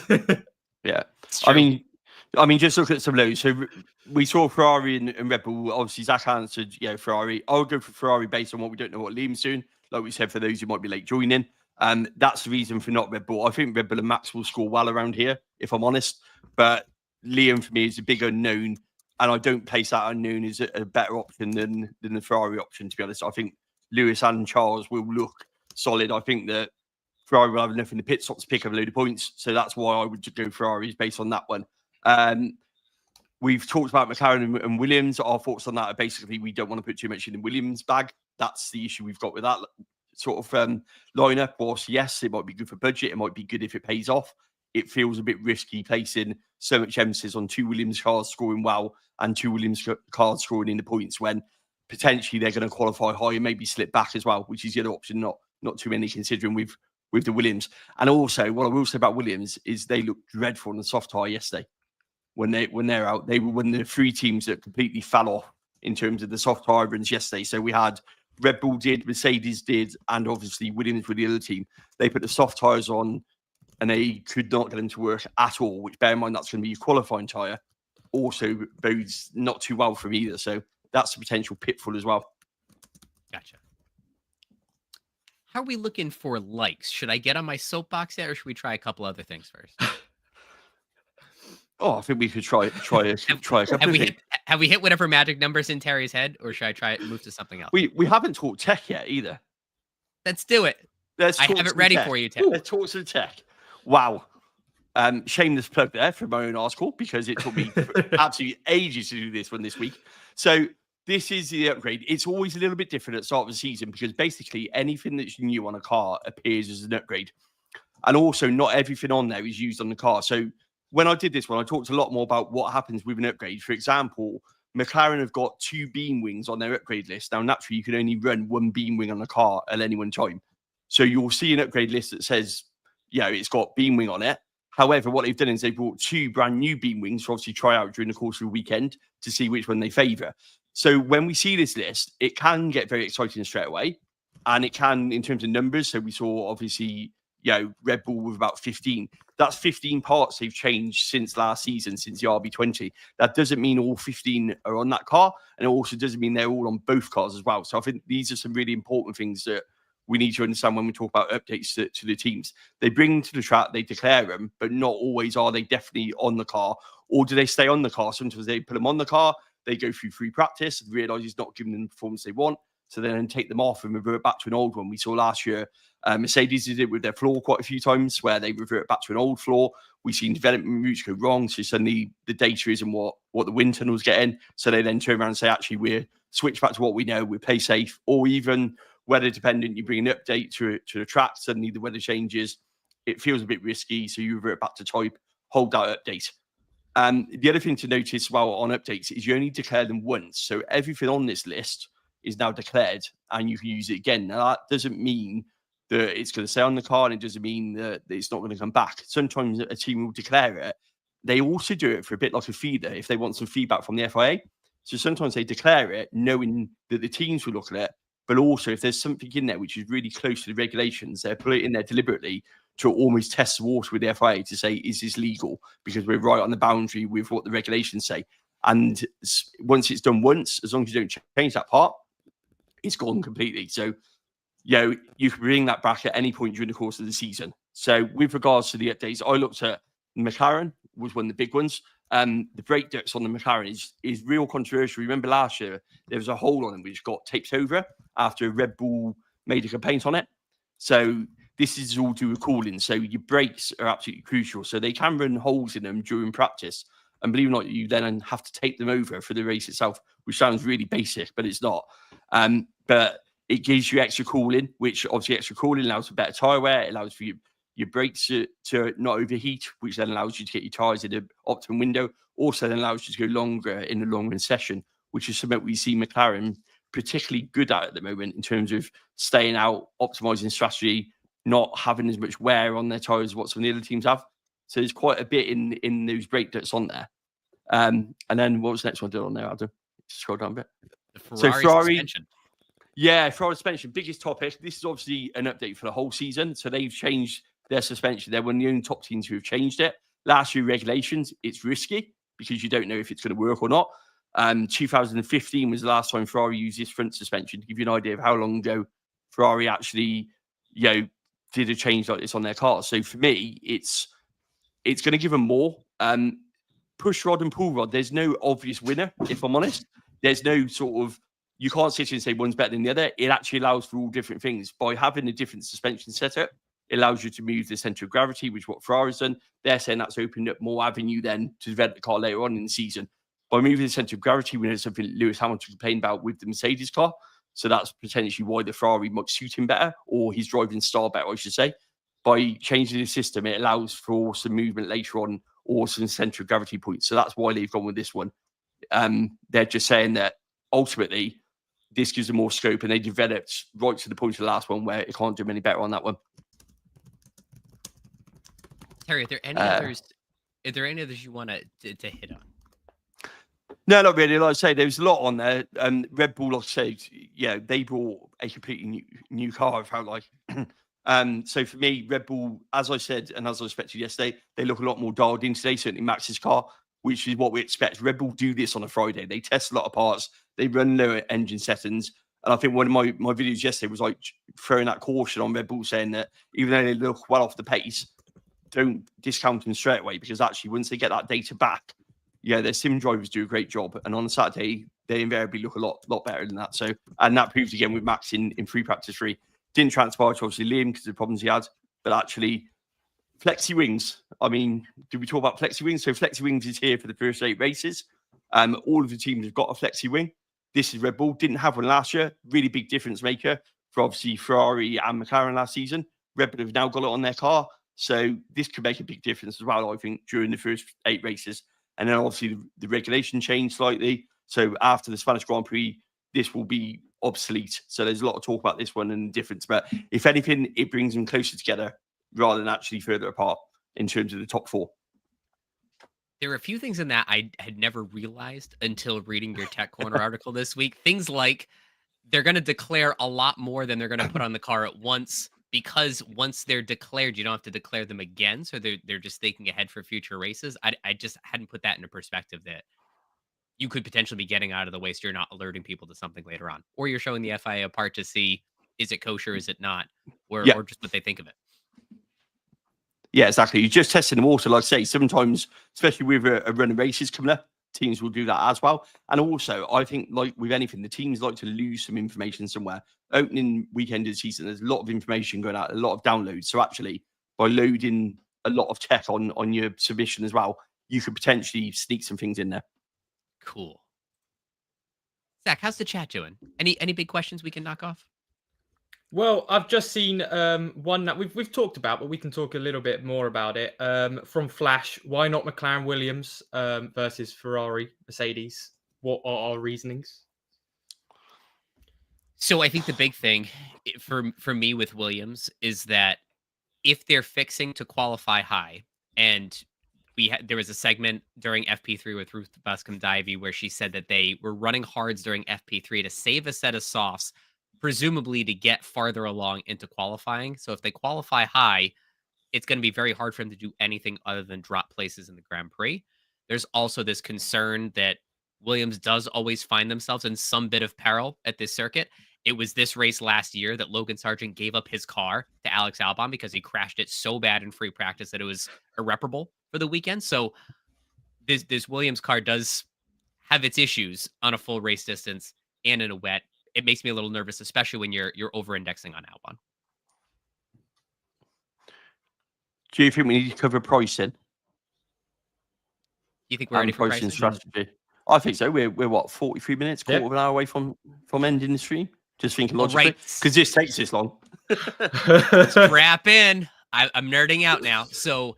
S3: Yeah, I mean, just look at some lows. So we saw Ferrari and Red Bull. Obviously, Zach answered, Ferrari. I'll go for Ferrari based on what we don't know what Liam's doing. Like we said, for those who might be late joining. That's the reason for not Red Bull. I think Red Bull and Max will score well around here, if I'm honest. But Liam, for me, is a big unknown. And I don't place that unknown as a better option than the Ferrari option, to be honest. I think Lewis and Charles will look solid. I think that Ferrari will have enough in the pit stop to pick up a load of points. So that's why I would go Ferraris based on that one. We've talked about McLaren and Williams. Our thoughts on that are basically we don't want to put too much in the Williams bag. That's the issue we've got with that sort of lineup. Whilst, yes, it might be good for budget. It might be good if it pays off. It feels a bit risky placing so much emphasis on 2 Williams cars scoring well and 2 Williams cars scoring in the points when potentially they're going to qualify high and maybe slip back as well, which is the other option, not too many considering with the Williams. And also, what I will say about Williams is they looked dreadful on the soft tyre yesterday. When they're out, they were one of the 3 teams that completely fell off in terms of the soft tyre runs yesterday. So we had Red Bull did, Mercedes did, and obviously Williams were the other team. They put the soft tyres on and they could not get them to work at all, which bear in mind that's going to be your qualifying tyre. Also bodes not too well for them either. So that's a potential pitfall as well.
S1: Gotcha. How are we looking for likes? Should I get on my soapbox yet, or should we try a couple other things first?
S3: I think we could try a couple of things.
S1: Have we hit whatever magic numbers in Terry's head, or should I try it and move to something else?
S3: We haven't talked tech yet either.
S1: Let's do it. I have it ready for you, Terry.
S3: Let's talk some tech. Wow. Shameless plug there for my own article because it took me absolutely ages to do this one this week. So this is the upgrade. It's always a little bit different at the start of the season because basically anything that's new on a car appears as an upgrade. And also not everything on there is used on the car. So when I did this one, I talked a lot more about what happens with an upgrade. For example, McLaren have got 2 beam wings on their upgrade list. Now, naturally, you can only run 1 beam wing on a car at any one time. So you'll see an upgrade list that says, it's got beam wing on it. However, what they've done is they brought 2 brand new beam wings to obviously try out during the course of the weekend to see which one they favour. So when we see this list, it can get very exciting straight away. And it can, in terms of numbers, so we saw obviously, Red Bull with about 15. That's 15 parts they've changed since last season, since the RB20. That doesn't mean all 15 are on that car. And it also doesn't mean they're all on both cars as well. So I think these are some really important things that we need to understand when we talk about updates to the teams. They bring them to the track, they declare them, but not always are they definitely on the car, or do they stay on the car? Sometimes they put them on the car, they go through free practice, and realise it's not giving them the performance they want, so then take them off and revert back to an old one. We saw last year, Mercedes did it with their floor quite a few times, where they revert back to an old floor. We've seen development routes go wrong, so suddenly the data isn't what the wind tunnel's getting, so they then turn around and say, actually, we're switch back to what we know, we play safe, or even weather dependent, you bring an update to the track, suddenly the weather changes, it feels a bit risky, so you revert back to type, hold that update. The other thing to notice while on updates is you only declare them once, so everything on this list is now declared, and you can use it again. Now, that doesn't mean that it's going to stay on the car, and it doesn't mean that it's not going to come back. Sometimes a team will declare it. They also do it for a bit like a feeder if they want some feedback from the FIA. So sometimes they declare it knowing that the teams will look at it, but also if there's something in there which is really close to the regulations, they'll put it in there deliberately to almost test the water with the FIA to say, is this legal? Because we're right on the boundary with what the regulations say. And once it's done once, as long as you don't change that part, it's gone completely. So, you can bring that back at any point during the course of the season. So with regards to the updates, I looked at McLaren was one of the big ones. The brake ducts on the McLaren is real controversial. Remember last year, there was a hole on them which got taped over after Red Bull made a complaint on it. So this is all due to cooling. So your brakes are absolutely crucial. So they can run holes in them during practice. And believe it or not, you then have to tape them over for the race itself, which sounds really basic, but it's not. But it gives you extra cooling, which obviously extra cooling allows for better tyre wear. It allows for your brakes to not overheat, which then allows you to get your tyres in the optimum window. Also then allows you to go longer in the long run session, which is something we see McLaren particularly good at the moment in terms of staying out, optimizing strategy, not having as much wear on their tyres as what some of the other teams have. So there's quite a bit in those brake ducts on there. And then what was the next one I did on there, Adam? Scroll down a bit.
S1: The Ferrari suspension.
S3: Yeah, Ferrari suspension, biggest topic. This is obviously an update for the whole season. So they've changed their suspension. They're one of the only top teams who have changed it. Last year regulations, it's risky because you don't know if it's going to work or not. 2015 was the last time Ferrari used this front suspension, to give you an idea of how long ago Ferrari actually, did a change like this on their car. So for me, it's going to give them more. Push rod and pull rod, there's no obvious winner, if I'm honest. There's no sort of, you can't sit here and say one's better than the other. It actually allows for all different things. By having a different suspension setup, it allows you to move the center of gravity, which is what Ferrari's done. They're saying that's opened up more avenue then to develop the car later on in the season. By moving the center of gravity, we know something Lewis Hamilton complained about with the Mercedes car. So that's potentially why the Ferrari might suit him better, or his driving style better, I should say. By changing the system, it allows for some movement later on, or some center of gravity points. So that's why they've gone with this one. They're just saying that ultimately this gives them more scope, and they developed right to the point of the last one where it can't do any better on that one.
S1: Terry, are there any others? Are there any others you want to hit on?
S3: No, not really. Like I say, there was a lot on there. Red Bull, like I said, yeah, they brought a completely new car, I felt like. So for me, Red Bull, as I said, and as I expected yesterday, they look a lot more dialed in today, certainly Max's car, which is what we expect. Red Bull do this on a Friday. They test a lot of parts. They run lower engine settings. And I think one of my videos yesterday was like throwing that caution on Red Bull, saying that even though they look well off the pace, don't discount them straight away, because actually once they get that data back, yeah, their sim drivers do a great job. And on a Saturday, they invariably look a lot better than that. So, and that proved again with Max in free practice 3. Didn't transpire to obviously Liam because of the problems he had, but actually Flexi Wings. I mean, did we talk about Flexi Wings? So Flexi Wings is here for the first 8 races. All of the teams have got a Flexi Wing. This is Red Bull. Didn't have one last year. Really big difference maker for obviously Ferrari and McLaren last season. Red Bull have now got it on their car. So this could make a big difference as well, I think, during the first 8 races. And then obviously the regulation changed slightly. So after the Spanish Grand Prix, this will be obsolete. So there's a lot of talk about this one and the difference. But if anything, it brings them closer together rather than actually further apart in terms of the top 4.
S1: There are a few things in that I had never realized until reading your Tech Corner article this week. Things like they're going to declare a lot more than they're going to put on the car at once, because once they're declared, you don't have to declare them again. So they're just thinking ahead for future races. I just hadn't put that into perspective, that you could potentially be getting out of the way so you're not alerting people to something later on. Or you're showing the FIA apart to see, is it kosher, is it not? Or just what they think of it.
S3: Yeah, exactly. You're just testing the water. Like I say, sometimes, especially with a run of races coming up, teams will do that as well. And also, I think, like with anything, the teams like to lose some information somewhere. Opening weekend of the season, there's a lot of information going out, a lot of downloads. So actually, by loading a lot of tech on your submission as well, you could potentially sneak some things in there.
S1: Cool. Zach, how's the chat doing? Any big questions we can knock off?
S2: Well, I've just seen one that we've talked about, but we can talk a little bit more about it. From Flash, why not McLaren Williams versus Ferrari Mercedes? What are our reasonings?
S1: So I think the big thing for me with Williams is that if they're fixing to qualify high, and there was a segment during FP3 with Ruth Bascom-Divey where she said that they were running hards during FP3 to save a set of softs, presumably to get farther along into qualifying. So if they qualify high, it's going to be very hard for them to do anything other than drop places in the Grand Prix. There's also this concern that Williams does always find themselves in some bit of peril at this circuit. It was this race last year that Logan Sargent gave up his car to Alex Albon because he crashed it so bad in free practice that it was irreparable for the weekend. So this Williams car does have its issues on a full race distance and in a wet. It makes me a little nervous, especially when you're over-indexing on Albon.
S3: Do you think we need to cover pricing?
S1: You think we're ready for pricing?
S3: Strategy? I think so. We're what, 43 minutes, quarter of an hour away from ending the stream? Just thinking logically, because this takes this long.
S1: Strap in. I'm nerding out now. So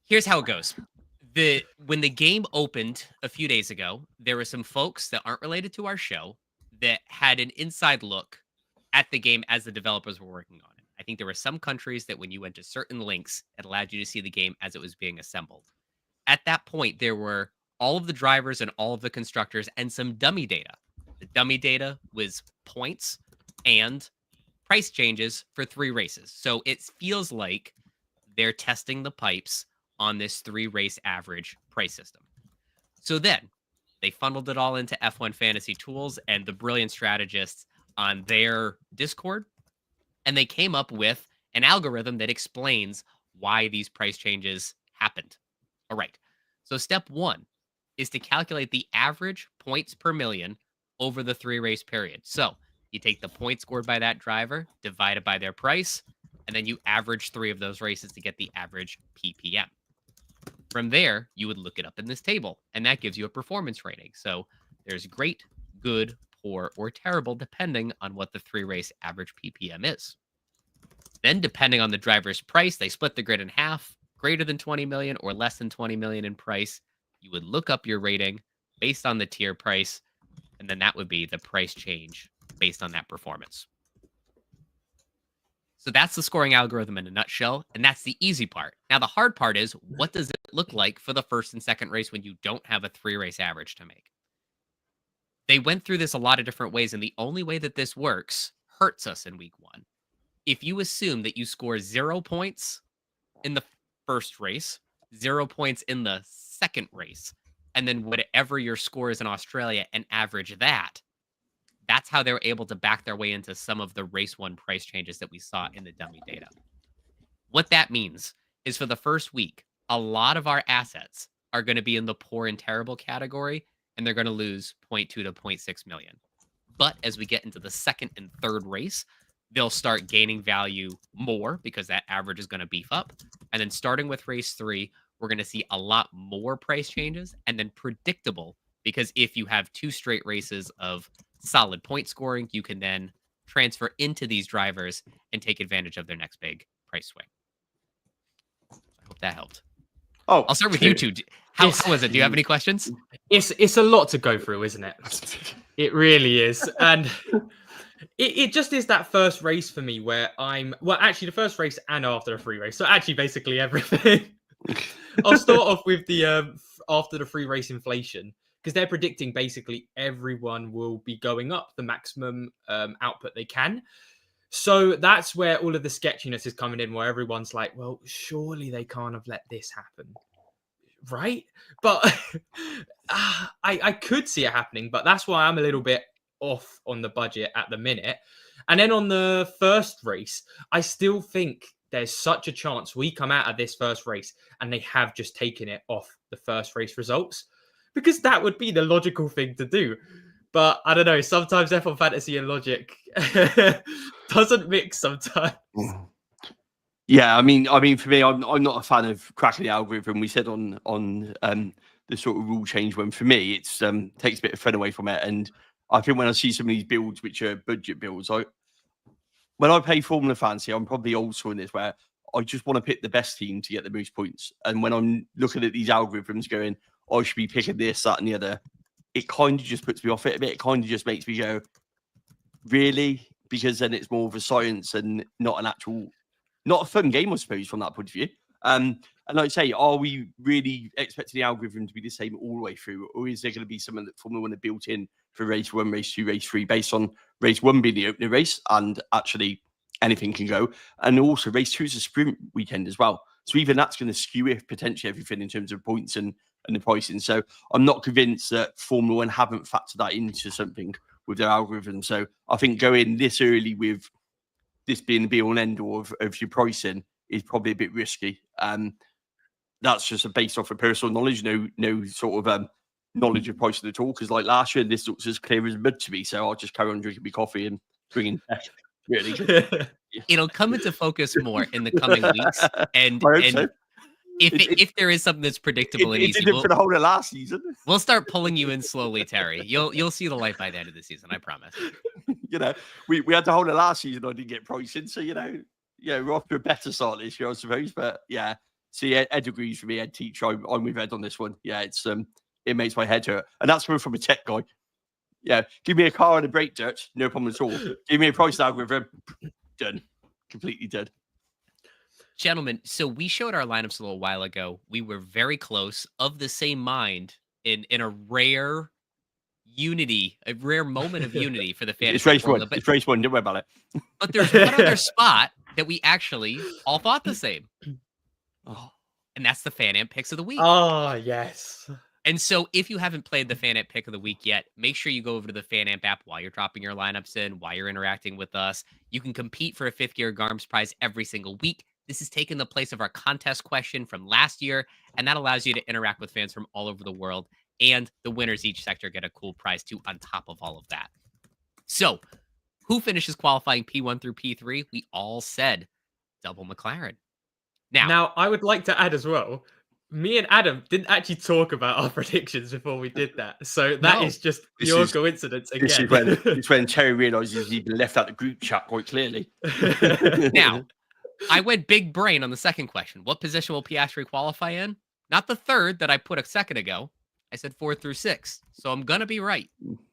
S1: here's how it goes. When the game opened a few days ago, there were some folks that aren't related to our show that had an inside look at the game as the developers were working on it. I think there were some countries that when you went to certain links, it allowed you to see the game as it was being assembled. At that point, there were all of the drivers and all of the constructors and some dummy data. The dummy data was points and price changes for 3 races. So it feels like they're testing the pipes on this 3-race average price system. So then they funneled it all into F1 Fantasy Tools and the brilliant strategists on their Discord, and they came up with an algorithm that explains why these price changes happened. All right. So step 1 is to calculate the average points per million over the 3-race period. So you take the points scored by that driver, divide it by their price, and then you average 3 of those races to get the average PPM. From there, you would look it up in this table, and that gives you a performance rating. So there's great, good, poor, or terrible, depending on what the 3-race average PPM is. Then, depending on the driver's price, they split the grid in half, greater than 20 million or less than 20 million in price. You would look up your rating based on the tier price, and then that would be the price change based on that performance. So that's the scoring algorithm in a nutshell, and that's the easy part. Now, the hard part is, what does it look like for the first and second race when you don't have a 3-race average to make? They went through this a lot of different ways, and the only way that this works hurts us in week 1. If you assume that you score 0 points in the first race, 0 points in the second race, and then whatever your score is in Australia and average that, that's how they're able to back their way into some of the race 1 price changes that we saw in the dummy data. What that means is for the first week, a lot of our assets are going to be in the poor and terrible category, and they're going to lose 0.2 to 0.6 million. But as we get into the second and third race, they'll start gaining value more because that average is going to beef up. And then starting with race 3, we're going to see a lot more price changes, and then predictable, because if you have 2 straight races of solid point scoring, you can then transfer into these drivers and take advantage of their next big price swing. I hope that helped.
S3: Oh,
S1: I'll start with you two. How was it? Do you have any questions?
S2: It's a lot to go through, isn't it? It really is. And it just is that first race for me where actually the first race and after the free race. So actually basically everything. I'll start off with the after the free race inflation, because they're predicting basically everyone will be going up the maximum output they can. So that's where all of the sketchiness is coming in, where everyone's like, well, surely they can't have let this happen. Right? But I could see it happening, but that's why I'm a little bit off on the budget at the minute. And then on the first race, I still think there's such a chance we come out of this first race and they have just taken it off the first race results, because that would be the logical thing to do. But I don't know, sometimes F1 fantasy and logic doesn't mix sometimes.
S3: Yeah, I mean, for me, I'm not a fan of cracking the algorithm. We said on the sort of rule change when, for me, it's takes a bit of fun away from it. And I think when I see some of these builds, which are budget builds, when I play Formula Fantasy, I'm probably old school in this, where I just want to pick the best team to get the most points. And when I'm looking at these algorithms going, I should be picking this, that, and the other, it kind of just puts me off it a bit. It kind of just makes me go, really? Because then it's more of a science and not a fun game, I suppose, from that point of view. And like I say, are we really expecting the algorithm to be the same all the way through? Or is there going to be something that Formula 1 have built in for race 1, race 2, race 3, based on race 1 being the opening race and actually anything can go? And also race 2 is a sprint weekend as well. So even that's going to skew potentially everything in terms of points and the pricing. So I'm not convinced that Formula 1 haven't factored that into something with their algorithm. So I think going this early with this being the be-all and end-all of your pricing is probably a bit risky. That's just based off of personal knowledge, no sort of knowledge of pricing at all. Because like last year, this looks as clear as mud to me. So I'll just carry on drinking my coffee and bringing really.
S1: It'll come into focus more in the coming weeks, and
S3: So.
S1: If there is something that's predictable and easy,
S3: for the whole of last season.
S1: We'll start pulling you in slowly, Terry. You'll see the light by the end of the season, I promise.
S3: We had the whole of last season. I didn't get pricing, so we're off to a better start this year, I suppose. But yeah, see, Ed agrees with me. Ed teacher, I'm with Ed on this one. Yeah, it's it makes my head hurt, and that's coming from a tech guy. Yeah, give me a car and a brake dirt, no problem at all. Give me a price algorithm, done, completely done.
S1: Gentlemen, so we showed our lineups a little while ago. We were very close, of the same mind, in a rare unity, a rare moment of unity for the fantasy.
S3: It's race 1. It's race 1. Don't worry about it.
S1: But there's one other spot that we actually all thought the same.
S3: Oh.
S1: And that's the FanAmp picks of the week.
S2: Oh, yes.
S1: And so if you haven't played the FanAmp pick of the week yet, make sure you go over to the FanAmp app while you're dropping your lineups in, while you're interacting with us. You can compete for a 5th gear GARMS prize every single week. This has taken the place of our contest question from last year, and that allows you to interact with fans from all over the world. And the winners each sector get a cool prize too on top of all of that. So who finishes qualifying P1 through P3? We all said double McLaren.
S2: Now, I would like to add as well, me and Adam didn't actually talk about our predictions before we did that. So that is just pure coincidence again.
S3: It's when Terry realizes he's been left out the group chat quite clearly.
S1: Now, I went big brain on the second question. What position will Piastri qualify in? Not the third that I put a second ago. I said 4 through 6. So I'm going to be right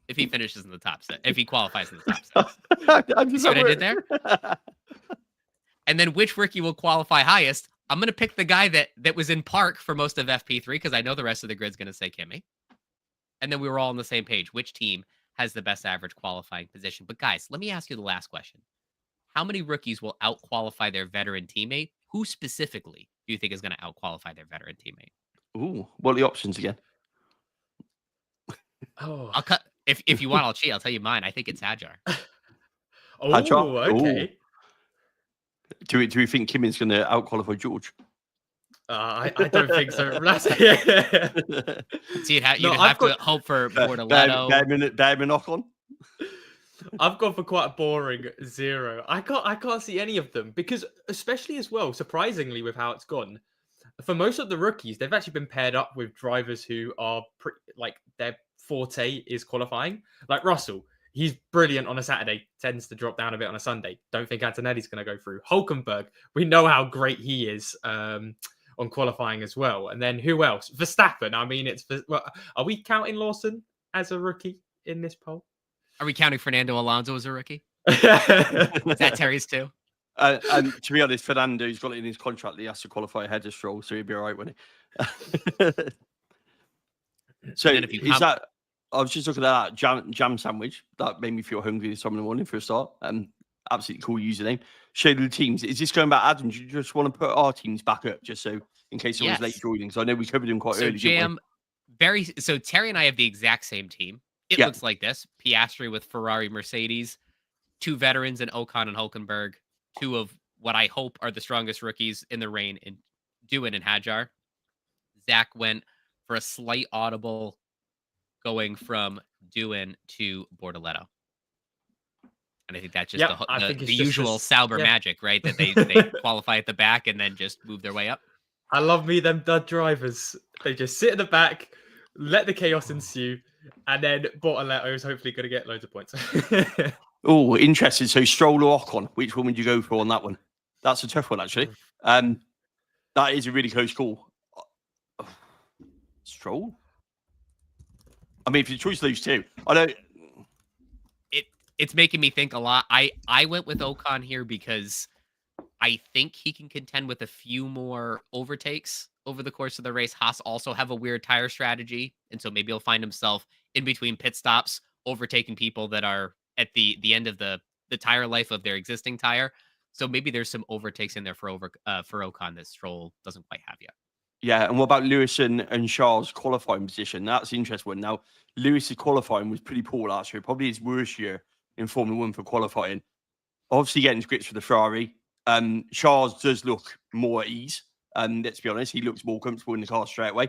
S1: if he finishes in the top 6, if he qualifies in the top 6. You see what I did there? And then which rookie will qualify highest? I'm going to pick the guy that was in park for most of FP3 because I know the rest of the grid's going to say Kimi. And then we were all on the same page. Which team has the best average qualifying position? But guys, let me ask you the last question. How many rookies will out-qualify their veteran teammate? Who specifically do you think is going to out-qualify their veteran teammate?
S3: Ooh, what are the options again?
S2: Oh,
S1: I'll cut. If you want, I'll cheat. I'll tell you mine. I think it's Hajar.
S2: Oh, okay.
S3: Ooh. Do we think Kimmy's going to out-qualify George?
S2: I don't think so.
S1: See, you'd have to hope for Bortoletto.
S3: Diamond knock on.
S2: I've gone for quite a boring 0. I can't see any of them because, especially as well, surprisingly with how it's gone, for most of the rookies, they've actually been paired up with drivers who are their forte is qualifying. Like Russell, he's brilliant on a Saturday, tends to drop down a bit on a Sunday. Don't think Antonelli's going to go through. Hulkenberg, we know how great he is on qualifying as well. And then who else? Verstappen. I mean, are we counting Lawson as a rookie in this poll?
S1: Are we counting Fernando Alonso as a rookie? Is that Terry's too?
S3: And to be honest, Fernando's got it in his contract that he has to qualify ahead of Stroll, so he'll be all right, won't he? So is that... I was just looking at that jam sandwich. That made me feel hungry this time in the morning for a start. Absolutely cool username. Show the teams. Is this going back, Adam? Do you just want to put our teams back up just so in case someone's late joining? Because I know we covered them quite early.
S1: So Terry and I have the exact same team. It looks like this. Piastri with Ferrari, Mercedes, 2 veterans in Ocon and Hulkenberg, 2 of what I hope are the strongest rookies in the rain in Doohan and Hajar. Zach went for a slight audible going from Doohan to Bortoletto. And I think that's just the usual Sauber magic, right? That they qualify at the back and then just move their way up.
S2: I love them dud drivers. They just sit at the back, let the chaos ensue, and then Bortoletto is hopefully going to get loads of points.
S3: Oh, interesting. So Stroll or Ocon, which one would you go for on that one? That's a tough one, actually. That is a really close call. Stroll? I mean, if you choose those two, I don't.
S1: It's making me think a lot. I went with Ocon here because I think he can contend with a few more overtakes over the course of the race. Haas also have a weird tire strategy, and so maybe he'll find himself in between pit stops, overtaking people that are at the end of the tire life of their existing tire. So maybe there's some overtakes in there for Ocon that Stroll doesn't quite have yet.
S3: Yeah, and what about Lewis and Charles' qualifying position? That's the interesting one. Now, Lewis's qualifying was pretty poor last year, probably his worst year in Formula 1 for qualifying. Obviously getting to grips with the Ferrari. Charles does look more at ease. Let's be honest, he looks more comfortable in the car straight away.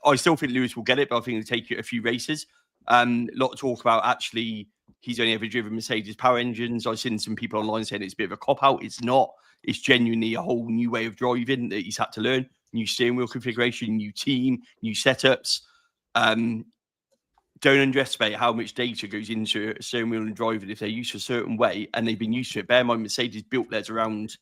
S3: I still think Lewis will get it, but I think it'll take a few races. A lot of talk about actually he's only ever driven Mercedes power engines. I've seen some people online saying it's a bit of a cop-out. It's not. It's genuinely a whole new way of driving that he's had to learn. New steering wheel configuration, new team, new setups. Don't underestimate how much data goes into a steering wheel and driving if they're used to a certain way and they've been used to it. Bear in mind, Mercedes built theirs around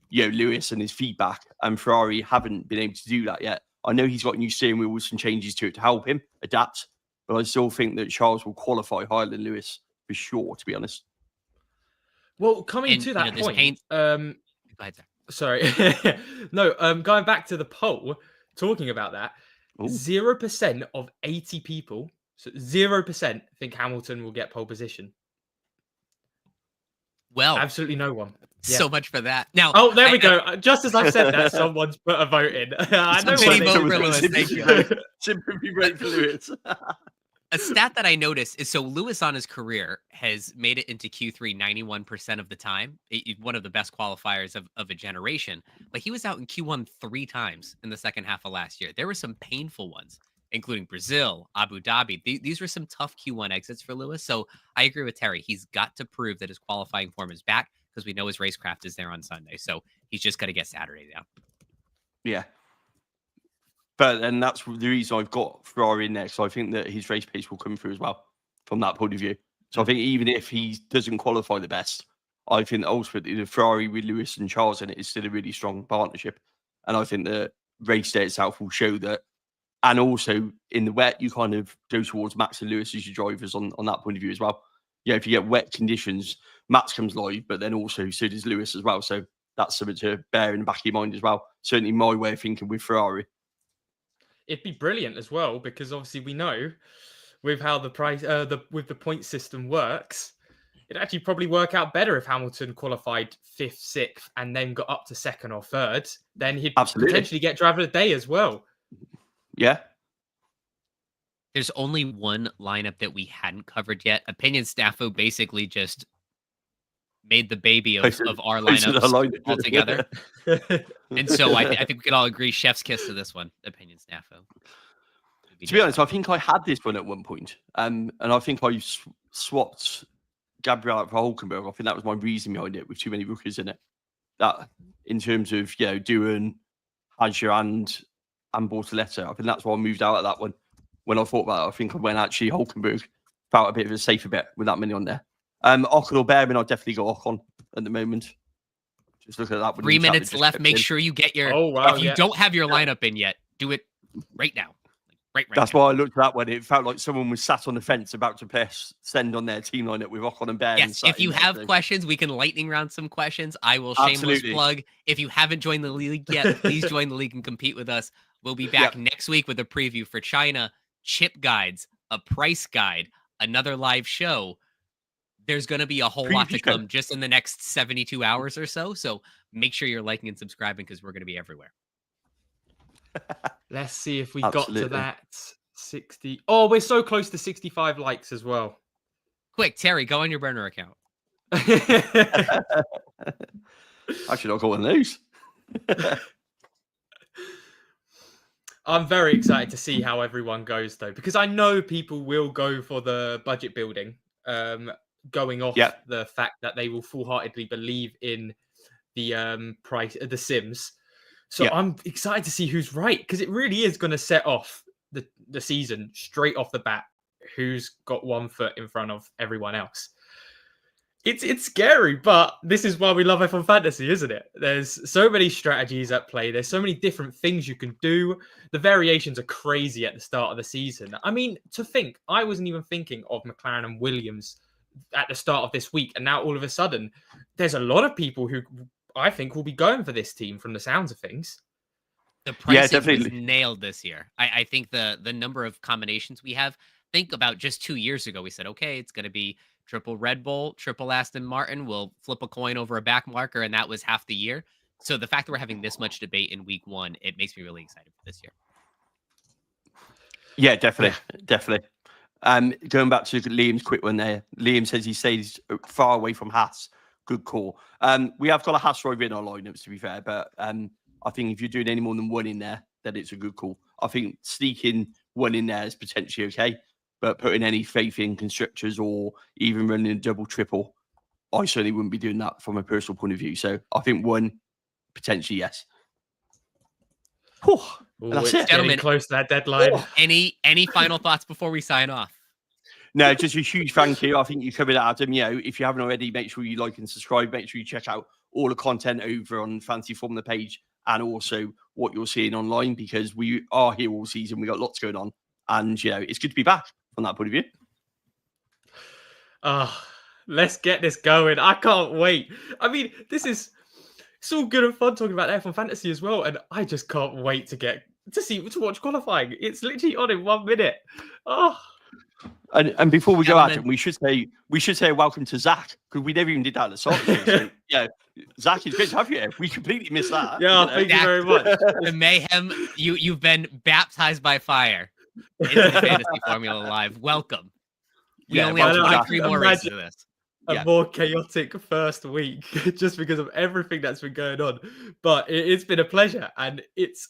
S3: Lewis and his feedback, and Ferrari haven't been able to do that yet. I know he's got new steering wheel with some changes to it to help him adapt, but I still think that Charles will qualify higher than Lewis for sure, to be honest.
S2: Well, coming to that point,
S1: go ahead, Zach.
S2: Sorry. No, going back to the poll, talking about that, 0% of 80 people, so 0% think Hamilton will get pole position.
S1: Well,
S2: Absolutely no one.
S1: so much for that. Now,
S2: Oh, there we go. Just as I've said that, someone's put a vote in. I know
S1: Pity
S2: why
S1: vote
S2: they
S1: for
S2: do
S1: Lewis.
S2: that.
S1: Thank you.
S3: Sympathy vote for Lewis.
S1: A stat that I noticed is so Lewis on his career has made it into Q3 91% of the time. One of the best qualifiers of a generation, but he was out in Q1 3 times in the second half of last year. There were some painful ones, including Brazil, Abu Dhabi. These were some tough Q1 exits for Lewis. So I agree with Terry. He's got to prove that his qualifying form is back because we know his racecraft is there on Sunday. So he's just got to get Saturday down.
S3: Yeah. But then that's the reason I've got Ferrari in there. So I think that his race pace will come through as well from that point of view. So I think even if he doesn't qualify the best, I think ultimately the Ferrari with Lewis and Charles in it is still a really strong partnership. And I think the race day itself will show that. And also in the wet, you kind of go towards Max and Lewis as your drivers on that point of view as well. Yeah, if you get wet conditions, Max comes live, but then also so does Lewis as well. So that's something to bear in the back of your mind as well. Certainly my way of thinking with Ferrari.
S2: It'd be brilliant as well because obviously we know with how the price, with the point system works, it'd actually probably work out better if Hamilton qualified 5th, 6th, and then got up to 2nd or 3rd. Then he'd potentially get driver of the day as well.
S3: Yeah.
S1: There's only one lineup that we hadn't covered yet. Opinion Staffo basically just made the baby of our lineups altogether. And so I think we can all agree chef's kiss to this one, Opinion Staffo.
S3: To be honest, I think I had this one at one point. And I think I swapped Gabriel out for Hulkenberg. I think that was my reason behind it with too many rookies in it. That in terms of, doing Hadja and Bortoleto, I think that's why I moved out of that one. When I thought about it, I think I went actually Hulkenberg. Felt a bit of a safer bet with that many on there. Ocon or Behrman, I'll definitely go Ocon at the moment. Just look at that.
S1: 3 minutes left. Make sure you get your.
S2: Oh, wow,
S1: if you don't have your lineup in yet, do it right now. Right
S3: That's
S1: now.
S3: why I looked at that one. It felt like someone was sat on the fence about to press send on their team lineup with Ocon and Behrman.
S1: Yes, if you have questions, we can lightning round some questions. I will shameless plug. If you haven't joined the league yet, please join the league and compete with us. We'll be back next week with a preview for China, chip guides, a price guide, another live show. There's going to be a whole lot to come just in the next 72 hours or so. So make sure you're liking and subscribing because we're going to be everywhere.
S2: Let's see if we got to that 60. Oh, we're so close to 65 likes as well.
S1: Quick, Terry, go on your burner account.
S3: I should not go on those.
S2: I'm very excited to see how everyone goes, though, because I know people will go for the budget building, going off the fact that they will full-heartedly believe in the price, the Sims. So I'm excited to see who's right, because it really is going to set off the season straight off the bat. Who's got one foot in front of everyone else? It's scary, but this is why we love F1 Fantasy, isn't it? There's so many strategies at play. There's so many different things you can do. The variations are crazy at the start of the season. I mean, to think, I wasn't even thinking of McLaren and Williams at the start of this week. And now all of a sudden, there's a lot of people who I think will be going for this team from the sounds of things.
S1: The pricing is nailed this year. I think the number of combinations we have, think about just 2 years ago, we said, okay, it's going to be triple Red Bull, triple Aston Martin. We'll flip a coin over a back marker, and that was half the year. So the fact that we're having this much debate in week one, it makes me really excited for this year.
S3: Yeah, definitely. Definitely. Going back to Liam's quick one there. Liam says he stays far away from Haas. Good call. We have got a Haas driver in our lineups, to be fair, but I think if you're doing any more than one in there, then it's a good call. I think sneaking one in there is potentially okay, but putting any faith in constructors or even running a double, triple, I certainly wouldn't be doing that from a personal point of view. So I think one, potentially, yes. Whew, that's it.
S2: Gentlemen, close to that deadline.
S1: Any final thoughts before we sign off?
S3: No, just a huge thank you. I think you covered it, Adam. If you haven't already, make sure you like and subscribe. Make sure you check out all the content over on Fantasy Formula page and also what you're seeing online, because we are here all season. We got lots going on, and it's good to be back from that point of view.
S2: Let's get this going. I can't wait. I mean, it's all good and fun talking about F1 Fantasy as well, and I just can't wait to watch qualifying. It's literally on in 1 minute.
S3: And before we go
S1: Gentlemen.
S3: Adam, we should say welcome to Zach, because we never even did that at the start of the show. So, yeah, Zach, it's great to have you here. We completely missed that.
S2: Yeah, thank you very much.
S1: The mayhem, you've been baptized by fire into the Fantasy Formula Live. Welcome. We only have 23 more races of this.
S2: A more chaotic first week just because of everything that's been going on. But it's been a pleasure. And it's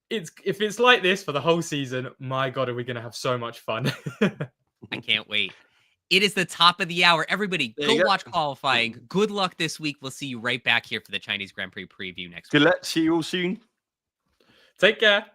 S2: if it's like this for the whole season, my God, are we going to have so much fun.
S1: I can't wait. It is the top of the hour. Everybody, go watch qualifying. Good luck this week. We'll see you right back here for the Chinese Grand Prix preview next week.
S3: Good luck. See you all soon.
S2: Take care.